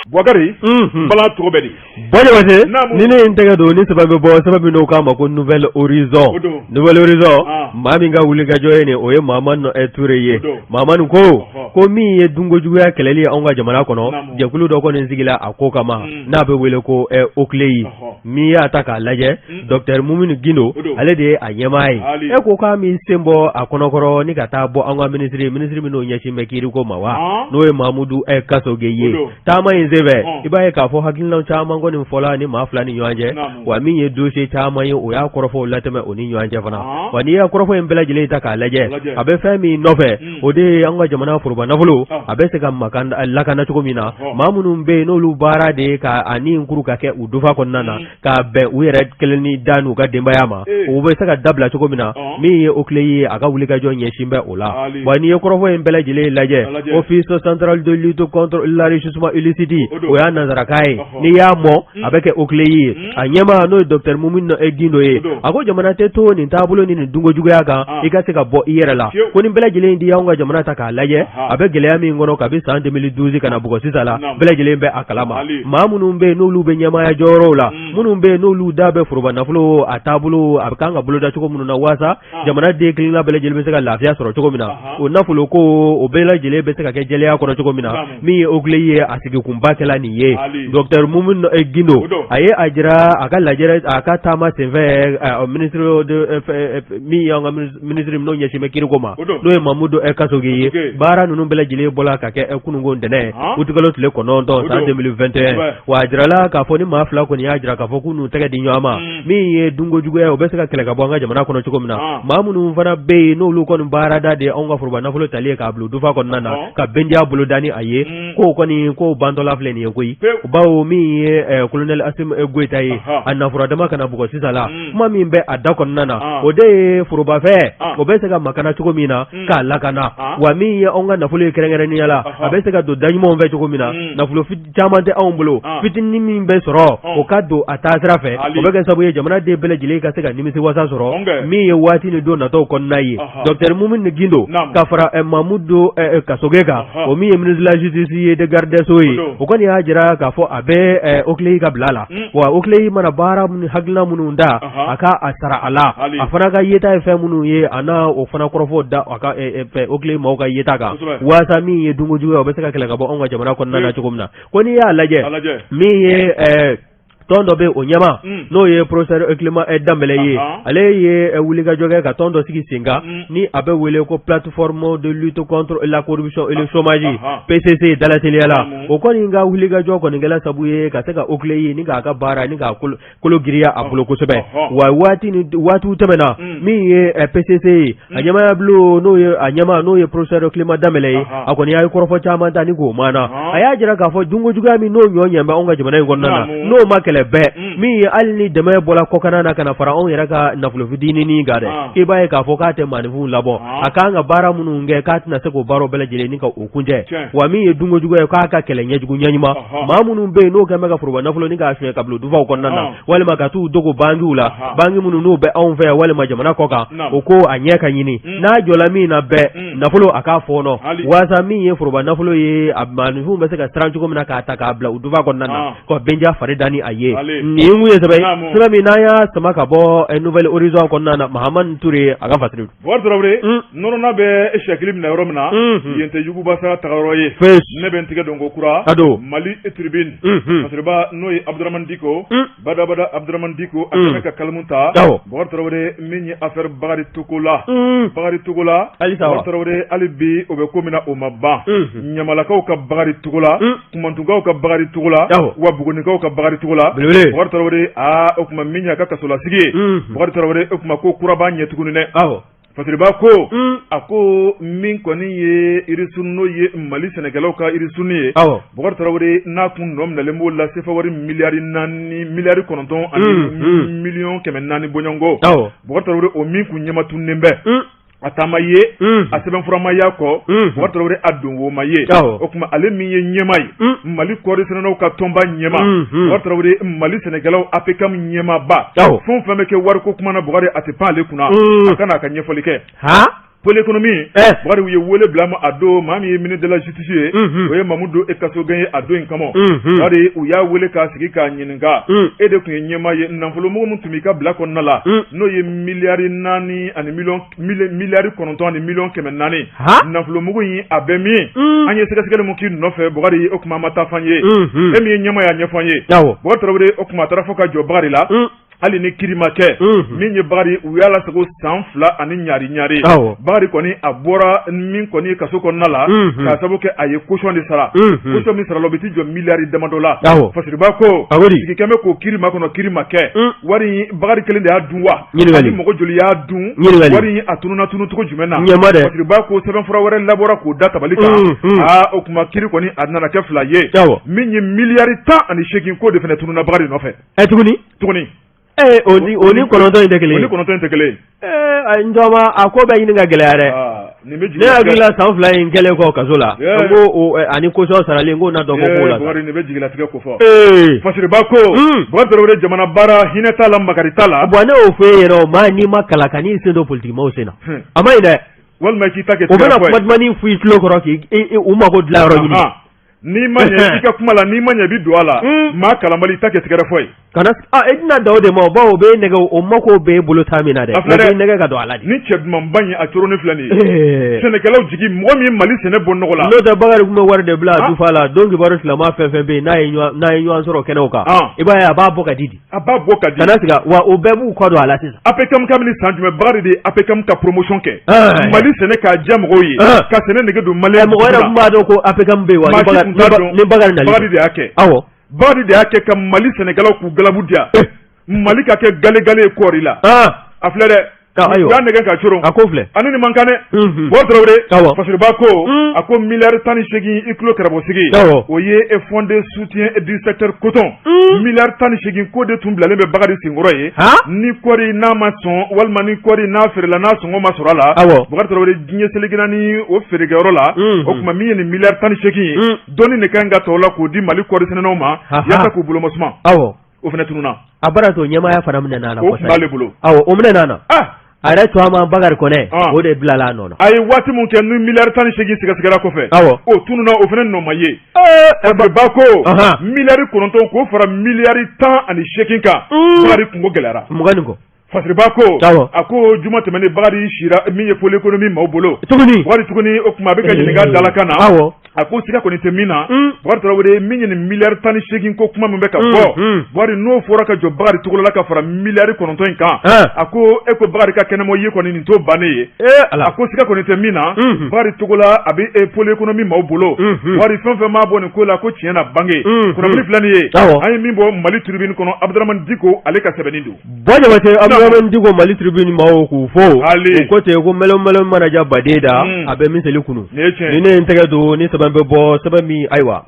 Speaker 1: Bouakari bala togobedi
Speaker 2: bonne nini intega do ni sababu bo sababu no kama ko nouvelle horizon maminga wuliga joyene oye mamano etureye mamanu ko mi ye dungo juya keleli onga jamana kono jekulu do ko nzigila akoka ma na be wele ko okleyi mi ataka laje Dr Muminu Gindo ale de anyamai ko ka mi sembo akonokoro ni kata bo onga ministry mino nyachi mekiri ko mawa no e Mamudu kasogeye tama inzebe ibaye ka fo hakilna chama ngoni fola ni mafla ni nyanje wa mi ye dossier chama ye o ya korofo lateme oni nyanje fana wa ni ya korofo embela jile taka laje abe fami nove ode anga jamana furba nafulu abe se kam makanda lakana chukomina mamunu mbe no lu bara de ka ani nkuru ka ke udufa konnana ka be wire keleni danu ka demba yama o be saka dabla chukomina mi ye okleyi aga wulika jo nyeshimbe ola wa ni ya korofo embela jile laje office central de lutte contre l'enrichissement illicite o ya nazara kai ni ya mo abeke okleyi anyama no Dr Muminu Gindo ye ago jamana teto ni tabulo ni dungo jugo yaga ikase ka bo iyere la ko ni bela jile ndi yaunga jamana taka laje abe gele ami ngono ka bi 2012 kana bugo sisala bela jile mbe akalama mamunu mbe no lu be nyama ya joro la munu mbe no lu dabe furba na fulo atabulo abkanga bulo da chuko munu na wasa jamana de klina bela jile be saka lafiya soro chuko mina o na fulo ko o bela jile be saka ke jele ya ko chuko mina mi ogleye asigi kumbakela ni ye Dr Muminu Gindo aye ajira aka lajere aka tama seve ministre de mi yanga ministre no nyashi mekiri goma no e Mamudu kasogeye bara nunu bela jile bola ka ke kunungo ndene utigalo tule kono ndo sa 2021 wa ajira la ka foni mafla ko ni ajira ka fokunu tege di nyama mi ye dungo jugo ya obesaka kele ka bwanga jamana kono chukomina mamunu mfana be no lu kono bara da de onga furba na fulo tali ka blu dufa kono nana ka bendia bulu dani aye ko koni ko bandola fleni yekoi bawo mi colonel Asim Egweta yi anafura dama kana bugo sisala mami mbe adakon nana ode furuba fe obeseka makana chukomina ka lakana wa mi onga na fulo kerengere ni yala abeseka do danimo mbe chukomina na fulo fit chamante awmbulo fitin nimi mbe soro o kado atasra fe obeka sabu ye jamana de bele jile ka seka nimisi wasa soro mi ye wati ni do na to kon nayi Dr Muminu Gindo ka fara Mamudu kasogeka o mi ye ministre la justice de garde soyi o koni hajira ka fo abe okleyi ka blala wa okleyi mana bara mun hagla munu nda aka asara ala afana ka yeta fe munu ye ana o fana korofo da aka okleyi mo ka yeta ka wasa mi ye dungo juwa be saka kala ka bo onga jamana kon nana chukumna koni ya laje mi ye tondo be onyama no ye professeur Eklima Dambele ye ale ye wuliga joge ka tondo sigi singa ni abe wele ko plateforme de lutte contre la corruption et le chômage PCC dalateli ala o ko ni nga wuliga jogo ni ngala sabu ye ka seka okleyi ni ga ka bara ni ga kolo giriya abulo ko sebe wa wati ni watu temena mi ye PCC anyama blu no ye anyama no ye professeur Eklima Dambele akoni ay korofo chama tani go mana aya jira ka fo dungo juga mi no nyonyamba onga jibana ngonna no makele be mi alni deme bola kokana na kana fara on yaraga na fulo fidini ni gade ke baye ka fokate manifu labo akanga bara munu nge katina seko baro bela jele ni ka okunje wa mi ye dungo jugo ka ka kele nyejugo nyanyima ma munu be no ka mega furba na fulo ni ka shwe kablu duva ko nana wale magatu dogo bangula bangi munu no be on fe wale majamana koka oko anyeka nyini na jola mi na be na fulo aka fono wasa mi ye furba na fulo ye abmanifu be seka stranjugo mina ka ataka bla duva ko nana ko benja faridani aye ni nguye sabai mi naya sama ka bo nouvelle horizon ko nana Mahaman Touré aga fatri
Speaker 1: wordrawre nono na be eshaklim na yoromna yente yugu basa tagaroye ne ben tige dongo kura Mali tribune masriba noy Abdourahmane Diko bada Abdourahmane Diko akaka kalmunta wordrawre minni affaire bagari tukula wordrawre alibi obe komina o mabba nyamalakaw ka bagari tukula kumantungaw ka bagari tukula wa bugunikaw ka bagari tukula wartarawre okuma minya ka kasola sigi wartarawre okuma ko kuraba nyetugunu ne fasiriba ko ako min koni ye irisunno ye Mali Senegalaw ka irisunni ye wartarawre na kun nom na lembo la sefa wari miliyari kononton ani million kemen nani bonyongo wartarawre o min kun nyama tunnembe atama ye aseben furama yako wartawre adun wo maye okuma ale miye nyemai Mali kori senano ka tomba nyema wartawre Mali Senegalaw apekam nyema ba fon fameke war ko kuma na bugare ate pale kuna akana ka nyefolike pôle économie Bakari u ye wele bila ma a don maa min ye ministre de la justice ye o ye Mamudu Kasogen ye a don in kama Bakari u y'a wele k'a sigi k'a ɲininka e de tun ye ɲɛmaa ye nafolomɔgɔ min tun b'i ka bila kɔnɔna la n'o ye miliyari 4 ani miliyari 9 ani miliyɔn 400 nafolomɔgɔ in a bɛ min an ye sɛgɛsɛgɛli mun k'i nɔfɛ Bakari o kuma ma taa f'an ye e min ye ɲɛmaa y'a ɲɛfɔ an ye Bakari Tarawele o kuma a taara fɔ ka jɔ Bakari la hali ni kiri ma kɛ min ye Bakari u y'a lasago san 2 ani ɲari Bakari kɔni a bɔra min kɔni kaso kɔnɔna la k'a sababu kɛ a ye caution de sara caution min sarala o bɛ t'i jɔ miliyari damadɔ la Fasiriba ko sigi kɛmɛ k'o kiri ma kɔnɔ kiri ma kɛ wari Bakari kelen de y'a dun wa ani mɔgɔ joli y'a dun wari a tununa tunucogo jumɛn na Fasiriba ko sɛbɛnfura wɛrɛ labɔra k'o da tabali kan o kuma kiri kɔni a nana kɛ 2 ye min ye miliyari 18 ko de fana tununa Bakari nɔfɛ tuguni
Speaker 2: o ni kɔnɔntɔn in tɛ kelen
Speaker 1: o ni kɔnɔntɔn in tɛ kelen
Speaker 2: njɔma a ko bɛ ɲini ka gɛlɛya dɛ ne hakili la san 2 in kɛlen kɔ kaso la n ko ani caution saralen n ko na dɔ bɔ k'o la
Speaker 1: Bakari nin bɛ jigilatigɛ ko fɔ Fasiriba ko Bakari Tarawele jamana baara hinɛ t'a la makari t'a la
Speaker 2: bon ne y'o fɔ e yɛrɛ maa n'i ma kalan ka n'i sen don politique maaw sen na a ma ɲi dɛ
Speaker 1: walima k'i ta kɛ
Speaker 2: o bɛna kuma dumanni f'i tulo kɔrɔ k'i u mago dilan yɔrɔ ɲini
Speaker 1: n'i ma ɲɛ i ka kuma la n'i ma ɲɛ i bi don a la maa kalanbali i ta kɛ tigɛrɛ fɔ ye
Speaker 2: kana e tɛna da o de ma bawo o bɛ nɛgɛ o mako bɛ e bolo taa min na dɛ o bɛ nɛgɛ ka don a la de
Speaker 1: ni cɛ dumanba in a coronin filɛ nin ye sɛnɛkɛlaw jigi mɔgɔ min Mali sɛnɛ bɔ nɔgɔ la
Speaker 2: n'o tɛ Bakari tun bɛ wari de bila a dufa la don kibaru silama fɛn fɛn bɛ yen n'a ye ɲɔgɔn sɔrɔ kɛnɛw kan i b'a ye a b'a bɔ ka di a b'a bɔ ka di kana siga wa o bɛɛ b'u kɔ don a la sisan
Speaker 1: APCAM kabini san jumɛn Bakari de APCAM ka promotion kɛ Mali sɛnɛ k'a diya mɔgɔw ye ka sɛnɛ nege don Malien
Speaker 2: mɔgɔ yɛrɛ tun b'a dɔn ko APCAM bɛ yen wa ni Bakari
Speaker 1: Bakari de y'a kɛ Bakari de y'a kɛ ka Mali sɛnɛkɛlaw k'u galabu diya Mali ka kɛ gale ye kɔɔri la a filɛ dɛ u y'a nɛgɛ ka coron
Speaker 2: a ko filɛ
Speaker 1: ani nin man kan dɛ Bakari Tarawele Fasiriba ko a ko miliyari 18 i kilo kɛrɛbɔsigi o ye fond de soutien du secteur coton miliyari 18 ko de tun bilalen bɛ Bakari senkɔrɔ ye ni kɔɔri n'a ma sɔn walima ni kɔɔri n'a feerela n'a sɔngɔ ma sɔrɔ a la Bakari Tarawele diɲɛ seligina ni o feerekɛyɔrɔ la o tuma min ye nin miliyari 18 ye dɔnni de kan ka tɔ la k'o di Mali kɔɔri sɛnɛnaw ma yaasa k'u bolo masuma o fana tununa
Speaker 2: a bara to ɲɛmaaya fana minɛ n'a la
Speaker 1: o tun b'ale bolo
Speaker 2: o minɛ n'a na a yɛrɛ to ma Bakari Kɔnɛ o de bilala a nɔ na
Speaker 1: a ye waati min kɛ ni miliyari 18 sɛgɛsɛgɛla kɔfɛ o tununa o fana nɔ ma ye Fasiriba ko miliyari 9 k'o fara miliyari 18 kan Bakari kungo gɛlɛyara Fasiriba ko a ko juma tɛmɛnen Bakari sira min ye pôle économie maaw bolo tuguni o kuma a bɛ ka ɲininka dalakan na a ko siga kɔni tɛ min na Bakari Tarawele min ye nin miliyari 18 ko kuma min bɛ ka fɔ Bakari n'o fɔra ka jɔ Bakari Togola la ka fara miliyari 9 in kan a ko e ko Bakari ka kɛnɛmɔ ye kɔni nin to bannen ye a ko siga kɔni tɛ min na Bakari Togola a bɛ pôle économie maaw bolo Bakari fɛn fɛn m'a bɔ nin ko la ko tiɲɛ na bange kunnafoni filɛ nin ye an ye min bɔ Mali tribune kɔnɔ Abdramane Diko ale ka sɛbɛnni don
Speaker 2: Abdramane Diko Mali tribune maaw k'u fo o ko ten ko mɛlɛn mana ja baden da a bɛ min seli kunu ni ne n tɛgɛ don ni sɛbɛn bɛ bɔ sɛbɛn min ayiwa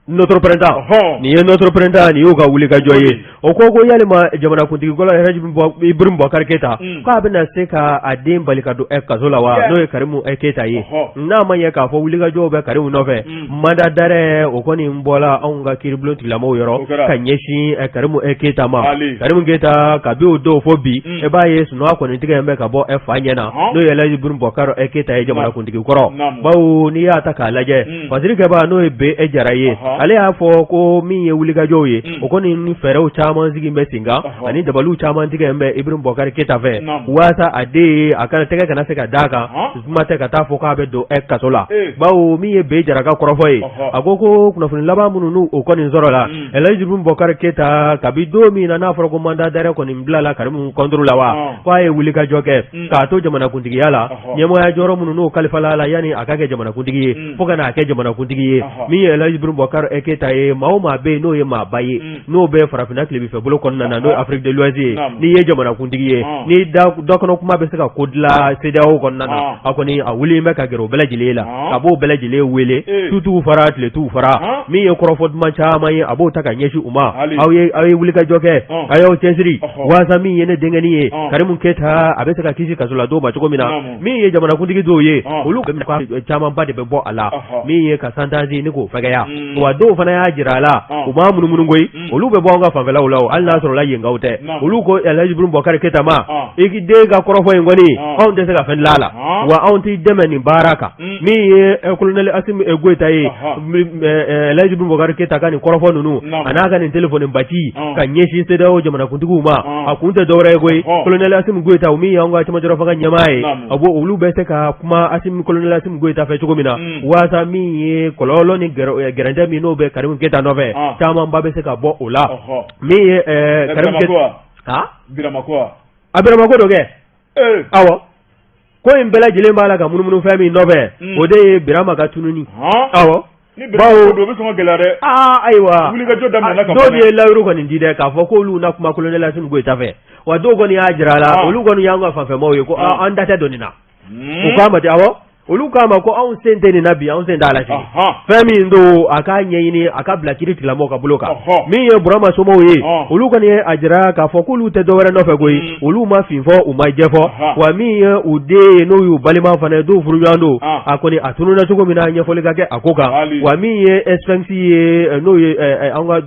Speaker 2: notre président nin ye notre président nin y'o ka wuli ka jɔ ye o ko yalima jamanakuntigi Gɔlɔ Ibrahim Boubacar Keita k'a bɛna se ka a den bali ka don kaso la wa n'o ye Karimu Keita ye n'a ma ɲɛ k'a fɔ wulikajɔw bɛ Karimu nɔfɛ mandat d'arrêt o kɔni bɔla anw ka kiiribulon tigilamɔgɔw yɔrɔ ka ɲɛsin Karimu Keita ma Karimu Keita kabi o don fo bi e b'a ye sunɔgɔ kɔni tigɛ bɛ ka bɔ fa ɲɛna n'o ye Ibrahim Boubacar Keita ye jamanakuntigi kɔrɔ bawo n'i y'a ta k'a lajɛ fasirikɛba n'o ye B Jara ye ale y'a fɔ ko min ye wulikajɔw ye o kɔni ni fɛɛrɛw caman sigi bɛ sen kan ani dabaliw caman tigɛ bɛ Ibrahim Boubacar Keita fɛ waasa a den a kana tɛgɛ kana se ka d'a kan kuma tɛ ka taa fɔ k'a bɛ don kaso la bawo min ye B Jara ka kɔrɔfɔ ye a ko kunnafoni laban minnu n'u o kɔni sɔrɔ la Ibrahim Boubacar Keita kabi don min na n'a fɔra ko mandat d'arrêt kɔni bilala Karimu contre la wa k'a ye wulikajɔ kɛ k'a to jamanakuntigiya la ɲɛmɔgɔya jɔyɔrɔ minnu n'o kalifala la yanni a ka kɛ jamanakuntigi ye fo ka n'a kɛ jamanakuntigi ye min ye Ibrahim Boubacar Keita ye maa o maa bɛ yen n'o ye maaba ye n'o bɛ farafinna tilebinfɛ bolo kɔnɔna na n'o ye Afrique de l'Ouest ye n'i ye jamanakuntigi ye ni dɔkɔnɔ kuma bɛ se ka ko dilan CEDEAO kɔnɔna na a kɔni a wuli bɛ ka gɛrɛ o bɛɛ lajɛlen la ka b'o bɛɛ lajɛlen wele tutuw fara tiletigiw fara min ye kɔrɔfɔ duman caman ye a b'o ta ka ɲɛsin u ma aw ye wulikajɔ kɛ a y'aw cɛsiri waasa min ye ne denkɛnin ye Karimu Keita a bɛ se ka kisi kaso la dɔw ma cogo min na min ye jamanakuntigi dɔw ye olu camanba de bɛ bɔ a la min ye ka santazi ni k'o fɛgɛya wa do fana y'a jira la u ma munumunu koyi olu bɛ bɔ an ka fanfɛlaw la hali n'a sɔrɔ la yenkaw tɛ olu ko Elhaji Ibrahim Boubacar Keita ma i k'i den ka kɔrɔfɔ in kɔni anw tɛ se ka fɛn dilan a la wa anw t'i dɛmɛ nin baara kan min ye colonel Assimi Goïta ye Elhaji Ibrahim Boubacar Keita ka nin kɔrɔfɔ ninnu a n'a ka nin téléphone baci ka ɲɛsin CEDEAO jamanakuntigiw ma a kun tɛ dɔwɛrɛ ye koyi colonel Assimi Goïta o min y'anw ka cɛmancɛla fanga ɲɛmaa ye a bɔ olu bɛ se ka kuma colonel Assimi Goïta fɛ cogo min na waasa min ye kɔlɔlɔ ni gɛrɛntɛ min n'o bɛ Karim Keita nɔfɛ caman ba bɛ se ka bɔ o la min ye Karim Keita Biramako dɔ kɛ awɔ ko in bɛɛ lajɛlen b'a la ka munumunu fɛn min nɔfɛ o de ye Birama ka tununi awɔ bawo
Speaker 1: do bɛ sɔn ka gɛlɛya dɛ
Speaker 2: ayiwa
Speaker 1: wulikajɔ daminɛna ka
Speaker 2: dɔw ye layiru kɔni di dɛ k'a fɔ k'olu na kuma colonel Assimi Goïta fɛ wa dɔw kɔni y'a jira a la olu kɔni y'an ka fanfɛmɔgɔw ye ko an da tɛ don nin na u k'a ma ten awɔ olu k'a ma ko anw sen tɛ nin na bi anw sen t'a la sini fɛn min don a k'a ɲɛɲini a ka bila kiiri tigilamɔgɔw ka bolo kan min ye Burama Somow ye olu kɔni ye a jira k'a fɔ k'olu tɛ dɔwɛrɛ nɔfɛ koyi olu ma fin fɔ u ma jɛ fɔ wa min ye u den ye n'o y'u balima fana ye dɔw furuɲɔgɔn don a kɔni a tununna cogo min na ɲɛfɔli ka kɛ a ko kan wa min ye Expense ye n'o ye an ka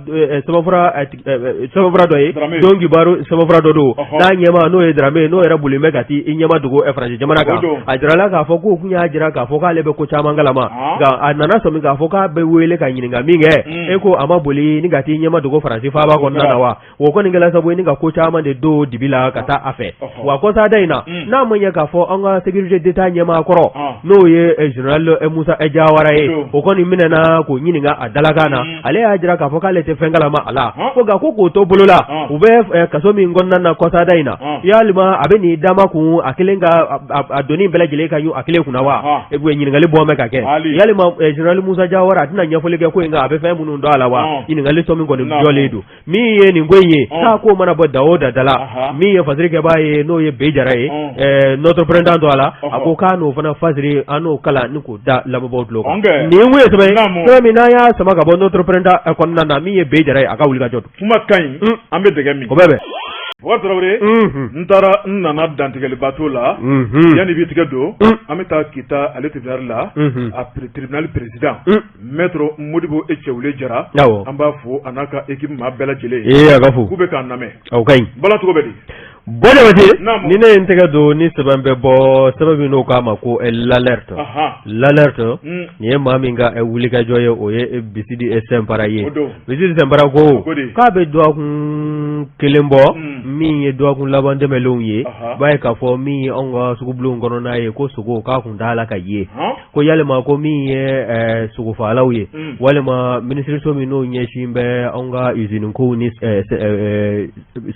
Speaker 2: sɛbɛnfura dɔ ye Don Kibaru sɛbɛnfura dɔ don n'a ɲɛma n'o ye Dramé n'o yɛrɛ bolilen bɛ ka t'i ɲɛma dogo Faransi jamana kan a jirala k'a fɔ k'u kun y'a jira k'a fɔ k'ale bɛ ko caman kalama nka a nana sɔmi k'a fɔ k'a bɛ wele ka ɲininka min kɛ e ko a ma boli ni ka t'i ɲɛma dogo Faransi faaba kɔnɔna na wa o kɔni kɛla sabu ye ni ka ko caman de don dibi la ka taa a fɛ wa kɔsa da in na n'a ma ɲɛ k'a fɔ an ka sécurité d'État ɲɛmaa kɔrɔ n'o ye général Musa Jawara ye o kɔni minɛna k'o ɲininka a dalakan na ale y'a jira k'a fɔ k'ale tɛ fɛn kalama a la ko nka ko k'o to bolo la u bɛ kaso min kɔnɔna na kɔsa da in na yalima a bɛ nin dama kun a kelen ka a donni bɛɛ lajɛlen ka y'u a kelen kunna wa ɲininkali bɔ mɛ ka kɛ yalima général Musa Jawara a tɛna ɲɛfɔli kɛ ko in kan a bɛ fɛn minnu dɔn a la wa ɲininkali tɔ min kɔni jɔlen don min ye nin ko in ye k'a ko mana bɔ da o da la min ye fasirikɛbaa ye n'o ye Bejara ye notre président dɔ a la a ko k'a n'o fana fasiri an n'o kalan ni k'o da lamɛnbaaw tulo kan nin ye mun ye sɛbɛn min n'an y'a sama ka bɔ notre président kɔnɔna na min ye Bejara ye a ka wuli ka jɔ
Speaker 1: kuma ka ɲi an bɛ dɛgɛ min
Speaker 2: o bɛɛ bɛ
Speaker 1: Tarawele n taara n nana dantigɛli bateau la yanni bi tigɛ don an bɛ taa Kita ale tribunal la a tribunal président maître Modibo Ecewule Jara an b'a fo a n'a ka équipe maa bɛɛ lajɛlen
Speaker 2: a ka fo
Speaker 1: k'u bɛ k'an lamɛn
Speaker 2: o ka ɲi
Speaker 1: bala cogo bɛ di
Speaker 2: Bonabati ni ne ye n tɛgɛ don ni sɛbɛn bɛ bɔ sɛbɛn min n'o k'a ma ko l'alerte l'alerte nin ye maa min ka wulikajɔ ye o ye Bisidi Sɛnpara ye Bisidi Sɛnpara ko k'a bɛ dɔgɔkun kelen bɔ min ye dɔgɔkun laban dɛmɛlenw ye b'a ye k'a fɔ min ye anw ka sugubulon kɔnɔna ye ko sogo k'a kun t'a la ka ye ko yalima ko min ye sogofagalaw ye walima minisiriso min n'o ɲɛsin bɛ anw ka usine kow ni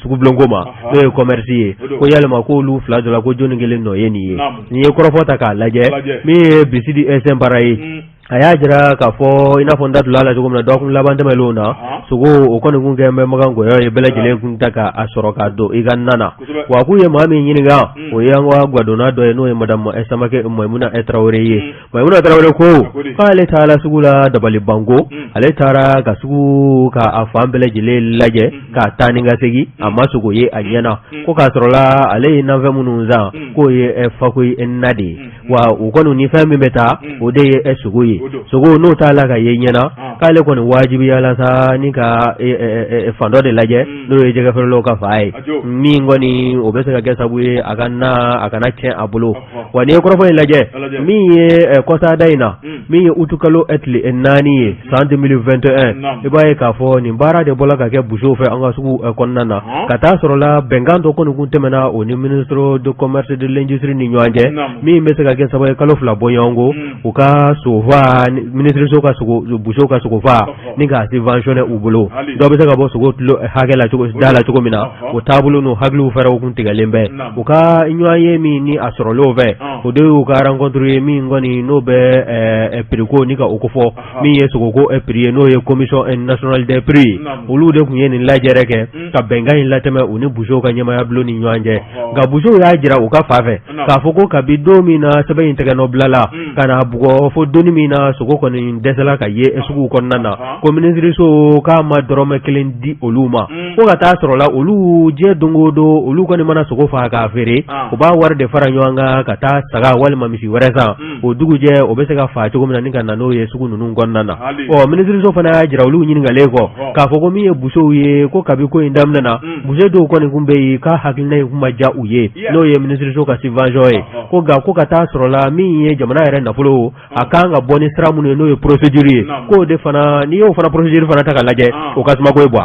Speaker 2: sugubulon ko ma n'o ye commerce ye ko yalima ko olu fila dɔ la ko jɔnni kelen nɔ ye nin ye nin ye kɔrɔfɔ ta k'a lajɛ min ye Bisidi Sɛnpara ye a y'a jira k'a fɔ i n'a fɔ n da tun la cogo min na dɔgɔkun laban tɛmɛnlenw na sogo o kɔni kun kɛ bɛ Makan Goyɔ ye bɛɛ lajɛlen kun ta k'a sɔrɔ k'a don i ka na na wa k'u ye maa min ɲininka o ye an ka gadonna dɔ ye n'o ye madame Samake Maimuna Traoré ye Maimuna Traoré ko k'ale taara sugu la dabali banko ale taara ka sugu k'a fan bɛɛ lajɛlen lajɛ k'a taa ni ka segin a ma sogo ye a ɲɛna ko k'a sɔrɔ la ale ye nanfɛn minnu san k'o ye Fakoyi na de ye wa o kɔni ni fɛn min bɛ taa o de ye sogo ye sogo n'o t'a la ka ye ɲɛna k'ale kɔni wajibiyala sa ni ka fan dɔ de lajɛ n'o ye jɛgɛfeerelaw ka fa ye min kɔni o bɛ se ka kɛ sabu ye a kana tiɲɛ a bolo wa n'i ye kɔrɔfɔ in lajɛ min ye kɔsada in na min ye utu kalo tile 4 ye san 2021 i b'a ye k'a fɔ nin baara de bɔra ka kɛ buseau fɛ an ka sugu kɔnɔna na ka taa sɔrɔ la bɛnkan dɔ kɔni kun tɛmɛna o ni ministre de commerce de l'industrie ni ɲɔgɔn cɛ min bɛ se ka kɛ sababu ye kalo 2 bɔ ɲɔgɔn ko u ka sofa ministre ka buseau ka sogofa ni k'a subventionné u bolo dɔw bɛ se ka bɔ sogo kilo hakɛ la cogo min na o taabolo n'o hakiliw fɛrɛw kun tigɛlen bɛ u ka ɲɔgɔn ye min ni a sɔrɔlenw fɛ o de y'u ka rencontre ye min kɔni n'o bɛ prix ko ni ka o ko fɔ min ye sogoko prix ye n'o ye commission nationale des prix olu de kun ye nin lajɛrɛ kɛ ka bɛnkan in latɛmɛ u ni buseau ka ɲɛmaya bulon ni ɲɔgɔn cɛ nka buseau y'a jira u ka fa fɛ k'a fɔ ko kabi don min na sɛbɛn in tɛgɛnɔ bila la ka na bugɔ fo donni min na sogo kɔni dɛsɛla ka ye sugu kɔnɔna na ko minisiriso k'a ma dɔrɔmɛ kelen di olu ma fo ka taa sɔrɔ la olu diɲɛ don o don olu kɔni mana sogo faga k'a feere u b'a wari de fara ɲɔgɔn kan ka taa saga walima misi wɛrɛ san o dugujɛ o bɛ se ka faga cogo min na ni ka na n'o ye sugu ninnu kɔnɔna na minisiriso fana y'a jira olu ɲininkalen kɔ k'a fɔ ko min ye busow ye ko kabi ko in daminɛ na buso dɔw kɔni kun bɛ yen k'a hakilina in kun ma diya u ye n'o ye minisiriso ka subvention ye ko nka ko ka taa sɔrɔ la min ye jamana yɛrɛ nafolo a kan ka bɔ ni sira minnu ye n'o ye procédure ye k'o de fana n'i y'o fana procédure fana ta ka lajɛ o ka suma ko ye bɔ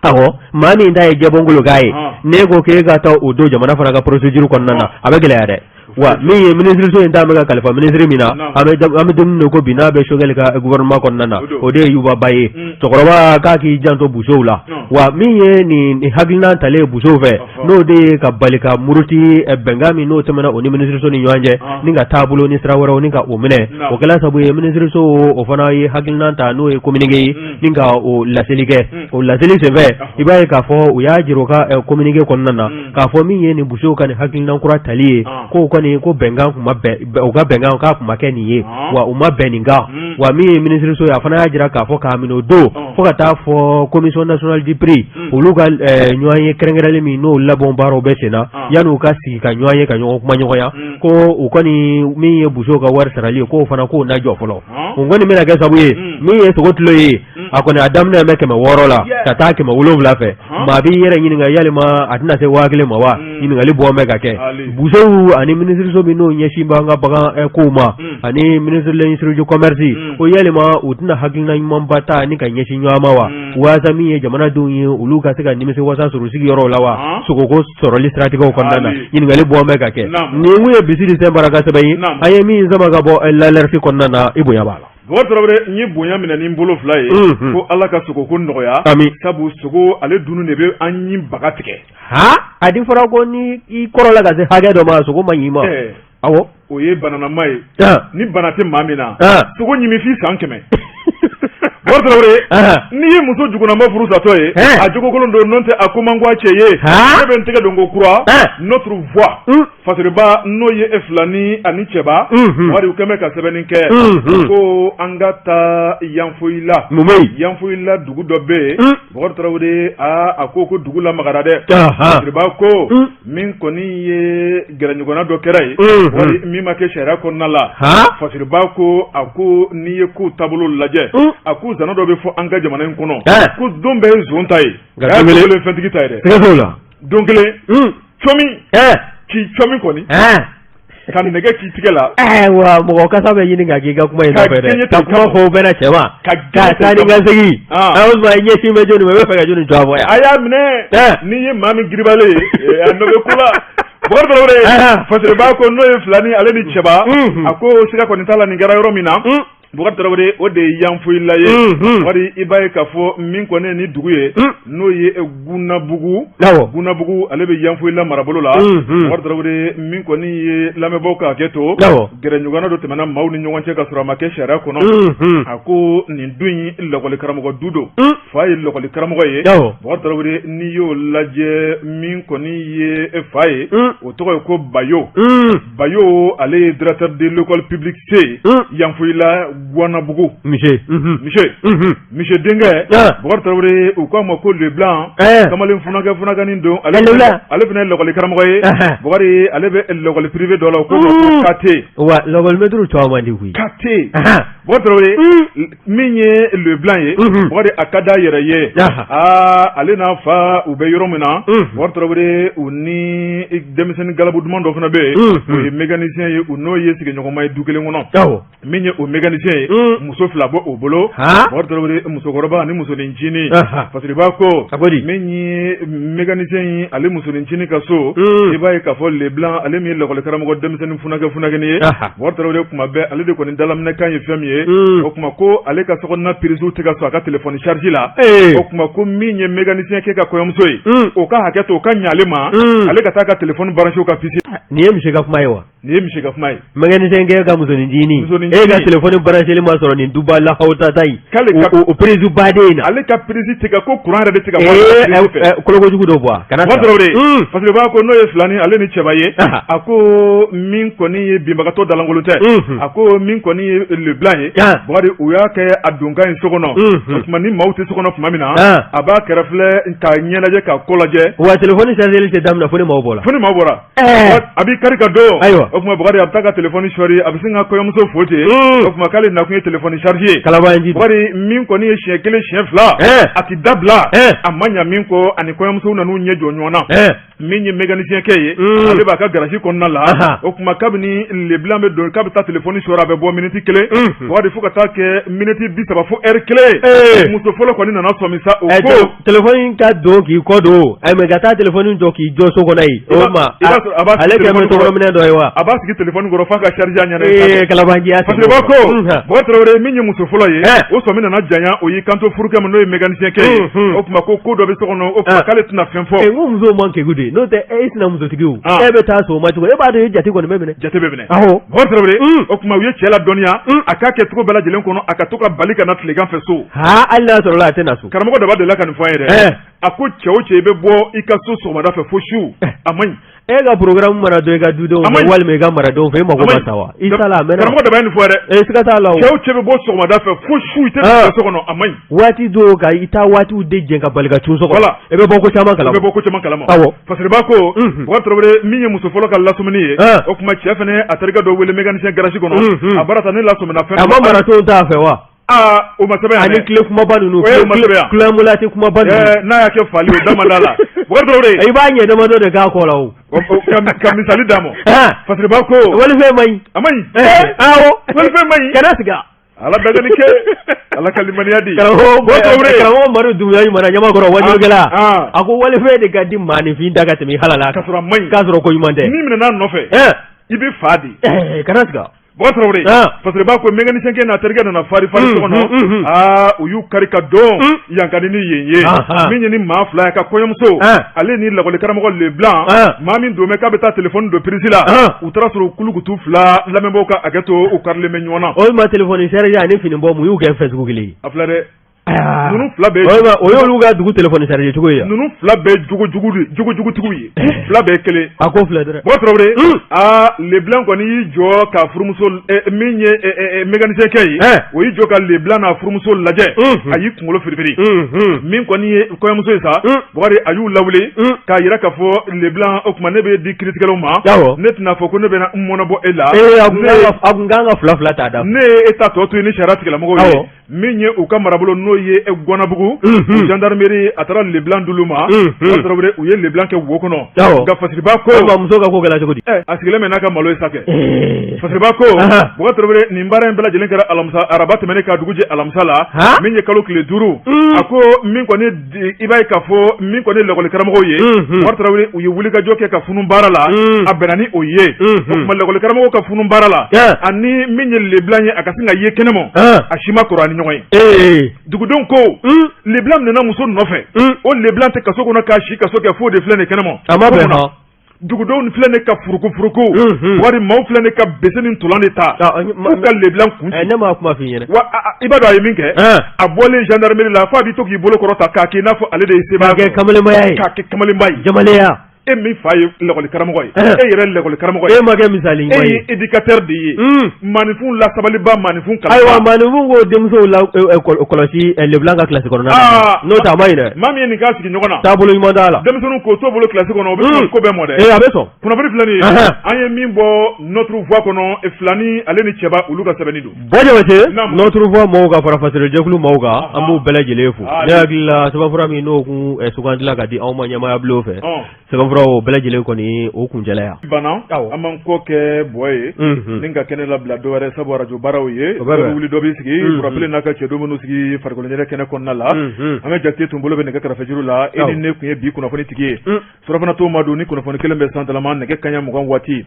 Speaker 2: awɔ maa min ta ye jɛbɔngolo k'a ye ne ko k'e ka taa o don jamana fana ka procédure kɔnɔna na a bɛ gɛlɛya dɛ wa min ye minisiriso in taa bɛ ka kalifa minisiri min na an bɛ dumuni ko bi n'a bɛ Sogɛli ka gouvernement kɔnɔna na o de ye Yuba Ba ye cɛkɔrɔba k'a k'i janto busow la wa min ye nin hakilina talen busow fɛ n'o de ye ka bali ka muruti bɛnkan min n'o tɛmɛna o ni minisiriso ni ɲɔgɔn cɛ ni ka taabolo ni sira wɛrɛw ni ka o minɛ o kɛla sabu ye minisiriso o fana ye hakilina ta n'o ye communiqué ye ni ka o laseli kɛ o laseli senfɛ i b'a ye k'a fɔ u y'a jira o ka communiqué kɔnɔna na k'a fɔ min ye nin busow ka nin hakilina kura tali ye ko ko bɛnkan kuma u ka bɛnkan k'a kuma kɛ nin ye wa u ma bɛn nin kan wa min ye minisiriso ye a fana y'a jira k'a fɔ k'a minɛ o don fo ka taa fɔ commission nationale du prix olu ka ɲɔgɔn ye kɛrɛnkɛrɛnlen min n'o labɛn baaraw bɛ sen na yan'u ka sigi ka ɲɔgɔn ye ka ɲɔgɔn kuma ɲɔgɔnya ko u kɔni min ye buso ka wari sarali ye k'o fana k'o na jɔ fɔlɔ o kɔni bɛna kɛ sabu ye min ye sogo kilo ye a kɔni a daminɛ bɛ 600 la ka taa 700 fɛ maa b'i yɛrɛ ɲininka yalima a tɛna se 1000 ma wa ɲininkali bɔ bɛ ka kɛ busow ani minisiriso min n'o ɲɛsin b'an ka bagan kow ma ani ministre de l'industrie du commerce ko yalima u tɛna hakilina ɲumanba ta ni ka ɲɛsin ɲɔgɔn ma wa waasa min ye jamanadenw ye olu ka se ka nimisi wasa sɔrɔ sigiyɔrɔw la wa sogoko sɔrɔli siratigɛw kɔnɔna na ɲininkali bɔ bɛ ka kɛ nin kun ye Bisiri Sɛn Baraka sɛbɛn ye an ye min sama ka bɔ l'alerte kɔnɔna na i bonya b'a la
Speaker 1: Bɔgɔ Tarawele n ye bonya minɛ ni n bolo 2 ye ko Ala ka sogoko nɔgɔya sabu sogo ale dunu de bɛ an ɲi baga tigɛ
Speaker 2: a di fɔra ko ni i kɔrɔla ka se hakɛ dɔ ma sogo ma ɲi ma awɔ
Speaker 1: o ye bananama ye ni bana tɛ maa min na sogo ɲimi f'i san 100 Bɔgɔ Tarawele n'i ye muso jugunanba furu satɔ ye a jogokolon don n'o tɛ a ko man go a cɛ ye ne bɛ n tɛgɛ don ko kura notre voix Fasiriba n'o ye Filani ani Cɛba wari u kɛmɛ ka sɛbɛnni kɛ ko an ka taa Yanfoyila Yanfoyila dugu dɔ bɛ yen Bɔgɔ Tarawele a ko dugu la magara dɛ Fasiriba ko min kɔni ye gɛrɛɲɔgɔnna dɔ kɛra ye wari min ma kɛ sariya kɔnɔna la Fasiriba ko a ko n'i ye ko taabolo lajɛ a ko zana dɔ bɛ fɔ an ka jamana in kɔnɔ ko don bɛɛ ye zon ta ye a y'a kelen fɛntigi ta ye dɛ don kelen comi k'i comi kɔni ka nɛgɛ k'i tigɛ la
Speaker 2: wa mɔgɔ kasa bɛ ɲini ka k'i ka kuma in fɛ dɛ ka kuma fɔ bɛɛ na cɛ ma ka taa ni ka segin a y'o sɔrɔ ɲɛsin bɛ jɔnni ma i bɛ fɛ ka jɔnni jɔ a fɔ yan
Speaker 1: a y'a minɛ n'i ye maa min giribalen ye a nɔ bɛ ko la Bɔgɔ Tarawele Fasiriba ko n'o ye Filani ale ni Cɛba a ko siga kɔni t'a la nin kɛra yɔrɔ min na Bɔgɔ Tarawele o de ye Yanfoyila ye wari i b'a ye k'a fɔ min kɔni ye ni dugu ye n'o ye Gunabugu ale bɛ Yanfoyila marabolo la Bɔgɔ Tarawele min kɔni ye lamɛnbaaw ka hakɛ to gɛrɛɲɔgɔnna dɔ tɛmɛna maaw ni ɲɔgɔn cɛ ka sɔrɔ a ma kɛ sariya kɔnɔ a ko nin don in lakɔli karamɔgɔ du don fa ye lakɔli karamɔgɔ ye Bɔgɔ Tarawele n'i y'o lajɛ min kɔni ye fa ye o tɔgɔ ye ko Bayo ale ye directeur de l'école publique C Yanfoyila Guanabugu Michel denkɛ Bɔgɔ Tarawele u k'a ma ko le blanc kamalen funakɛnin don ale fana ye lakɔli karamɔgɔ ye Bɔgɔ ale bɛ lakɔli privé dɔ la u k'o ma ko KT
Speaker 2: wa lakɔli maître caman man di koyi
Speaker 1: KT Bɔgɔ Tarawele min ye le blanc ye Bɔgɔ a ka d'a yɛrɛ ye ale n'a fa u bɛ yɔrɔ min na Bɔgɔ Tarawele u ni denmisɛnnin galabu duman dɔ fana bɛ yen o ye mécanicien ye u n'o ye sigiɲɔgɔnma ye du kelen kɔnɔ min ye o mécanicien ye muso 2 bɔ o bolo Bɔgɔ Tarawele musokɔrɔba ani musonicinin Fasiriba ko min ye mécanicien ye ale musonicinin ka so i b'a ye k'a fɔ le blanc ale min ye lakɔli karamɔgɔ denmisɛnnin funakɛnin ye Bɔgɔ Tarawele kuma bɛɛ ale de kɔni dalaminɛkan ye fɛn min ye o kuma ko ale ka sokɔnɔna piriziw tɛ ka sɔn a ka téléphone charge la o kuma ko min ye mécanicien kɛ ka kɔɲɔmuso ye o ka hakɛ to o ka ɲɛ ale ma ale ka taa ka téléphone branché o ka PC
Speaker 2: nin ye monsieur ka kuma ye wa
Speaker 1: ni mi shiga kuma
Speaker 2: mécanicien ke ga musonin jini e ga téléphone branché ma soro ni duba la hauta tai o présu bade na
Speaker 1: ale ka présu tiga ko courant de tiga
Speaker 2: ko ko jugu do bois
Speaker 1: kana parce que ba ko no ye flani ale ni chebaye ako min ko ni bimbaga to dalangolo te ako min ko ni le blanc ye bari o ya ke adunga in sokono kuma ni mawti sokono kuma mina aba kerafle ka nyelaje ka kolaje
Speaker 2: wa téléphone charger te damna foni mawbola
Speaker 1: abi karika do o kuma bari abtaka téléphone shori abisinga ko yamuso fote o kuma kale na kunye téléphone charger bari min ko ni chien kele chien fla ati dabla amanya min ko ani ko yamuso nanu nye jonyona min ye mécanicien keye ale ba ka garage ko na la o kuma kabini le blanc be do kabita téléphone shora be bo minute kele bari fuka ta ke minute 10 fo heure kele muso folo ko ni nana so mi sa o ko
Speaker 2: téléphone ka do ki ko do ay me gata téléphone do ki jo so ko nay o ma ale ke me to romine do aywa
Speaker 1: abasi ki téléphone goro fa ka charge anya
Speaker 2: na kala bangi ya
Speaker 1: parce que bo trore min ye muso folo ye o so mi nana janya o yi kanto furuke mo no mécanicien keye o kuma ko do be so kono o kuma kale tuna fen fo
Speaker 2: e muso manke gude no te e sina muso tigiu e be ta so ma tigo e ba do jati ko ne mebene
Speaker 1: jati bebene aho bo trore o kuma wiye chela donia aka ke tuko bela jelen kono aka tuka balika na tlegan fe so
Speaker 2: ha Allah so la tena so
Speaker 1: karamo da ba de la kan fo yere ako chewo be bo ikaso so ma da fe fo shu amani
Speaker 2: e ga programme mara do ga dudo wal me ga mara do fe ma ko matawa isala mena
Speaker 1: karamo da ba ni fo yere
Speaker 2: e sika ta lawo
Speaker 1: chewo be bo so ma da fe fo shu ite so kono amani
Speaker 2: wati do ga ita wati de jenga balga tu so
Speaker 1: wala
Speaker 2: e be boko chama kala
Speaker 1: be boko chama kala ma parce que ba ko wa trobre minye muso folo kala sumni ye o kuma chef ne atarga do wele mécanicien garage kono abarata ne la sumna fe
Speaker 2: amma mara to ta fe wa
Speaker 1: o masabe
Speaker 2: ani kile kuma banu no kule mulati kuma banu
Speaker 1: na ya ke fali o damadala wa trobre
Speaker 2: ai ba nye da mado da ga ko lawo
Speaker 1: kam misali damo parce que ba ko
Speaker 2: wala fe mai
Speaker 1: amani
Speaker 2: awo
Speaker 1: wala fe mai
Speaker 2: kana siga
Speaker 1: ala daga ni ke ala kalimani yadi
Speaker 2: karaho maru dunya yi mana nyama goro wajin gala ako wala fe de gadi mani fi daga temi halala
Speaker 1: kasura mai
Speaker 2: kasuro ko yumande
Speaker 1: ni mina nan nofe ibi fadi
Speaker 2: kana siga
Speaker 1: bo trore parce que ba ko mécanicien ke na terga na fari so kono uyu karika do yankani ni yenye minye ni ma fly ka koyomso ale ni lagole karamo le blanc mami do me ka beta téléphone de prisila utra sur kulugutu fla la membo ka agato o karle menyona
Speaker 2: o ma téléphone serge ani fini bo mu yu ke Facebook li
Speaker 1: aflare nunu fla be
Speaker 2: o yo luga dugu téléphone chargé tugo ya
Speaker 1: nunu fla be jugu tugu yi fla be kele
Speaker 2: ako fla dre
Speaker 1: bo trobre le blanc ko ni jo ka furumuso minye mécanicien kay o yi jo ka le blanc na furumuso laje ayi kungolo firifiri min ko ni ko yamuso sa bori ayu lawle ka yira ka fo le blanc o kuma ne be di critiquelo ma net na fo ko ne be na mona bo ela
Speaker 2: agunganga fla ta da
Speaker 1: ne eta to ni sharati kala mo minye o ka marabolo no ye e gonabugu gendarmerie atara le blanc duluma atara u ye le blanc ke wokono ga fasriba ko
Speaker 2: ba muso ga ko gala jogodi
Speaker 1: asigele mena ka malo sake fasriba ko bo atara ni mbara en bela jelen kara alamsa arabat mene ka duguje alamsala minye kalo kile duru ako min ko ne ibay ka fo min ko ne le ko le karamo ye atara u ye wuli ga joke ka funun barala abenani o ye ko le ko le karamo ka funun barala ani minye le blanc akasinga ye kenemo ashima qur'ani nyoy dugudon ko le blanc nana muso nofe o le blanc te kaso kono ka shi kaso ke fo de flene kenemo
Speaker 2: ama be ha
Speaker 1: dugudon flene ka furuku wari maw flene ka beseni tolande ta ka le blanc kun
Speaker 2: ne ma kuma fi yene
Speaker 1: wa ibado ay minke abole gendarmerie la fa bi to ki bolo korota ka ke na fo ale de seba
Speaker 2: ke kamale mayi
Speaker 1: ka ke kamale mayi
Speaker 2: jamale ya
Speaker 1: e mi faye lekoli karamɔgɔ ye e yɛrɛ lekoli karamɔgɔ ye
Speaker 2: e ma kɛ misali
Speaker 1: e ye éducateur de ye manifun la sabali ba manifun kala
Speaker 2: ayiwa manifun ko denmusow la kɔlɔsi leblanc ka classe kɔnɔna na n'o tɛ a ma ɲi dɛ maa min ye nin k'a sigi ɲɔgɔn na taabolo ɲuman t'a la denmisɛnninw k'o to bolo classe kɔnɔ o bɛ ko bɛɛ mɔ dɛ a bɛ sɔn kunnafoni filɛ nin ye an ye min bɔ notre voix kɔnɔ filani ale ni cɛba olu ka sɛbɛnni don bɔjɛbɛte notre voix mɔgɔw ka fara fasɛrɛjɛkulu mɔgɔw kan an b'u bɛɛ lajɛlen fo ne hakili la sɛbɛnfura min n'o kun sugandila ka di anw ma ɲɛmaaya bulon fɛ sɛbɛnfura o bɛɛ lajɛlen kɔni o kuncɛla bana an man ko kɛ bɔ ye ni ka kɛnɛ labila dɔ wɛrɛ sabu radio baaraw ye dɔ bɛ wuli dɔ bɛ sigi kurapile n'a ka cɛ dɔ minnu sigi farikolo ɲɛnɛ kɛnɛ kɔnɔna la an ka jate tun bolo bɛ nɛgɛ kɛrɛfɛ juru la e ni ne kun ye bi kunnafoni tigi ye surafana to ma don ni kunnafoni kelen bɛ san talama nɛgɛ kaɲa 20 waati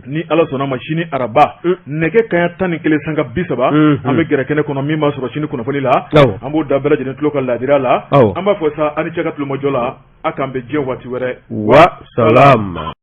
Speaker 2: ni ala sɔnna ma sini araba nɛgɛ kaɲa 11 sanga 30 an bɛ gɛrɛ kɛnɛ kɔnɔ min b'a sɔrɔ sini kunnafoni la an b'o da bɛɛ lajɛlen tulo ka ladira la an b'a fɔ sa ani cɛ ka tulomajɔ la a k'an bɛ diɲɛ waati wɛrɛ wa salam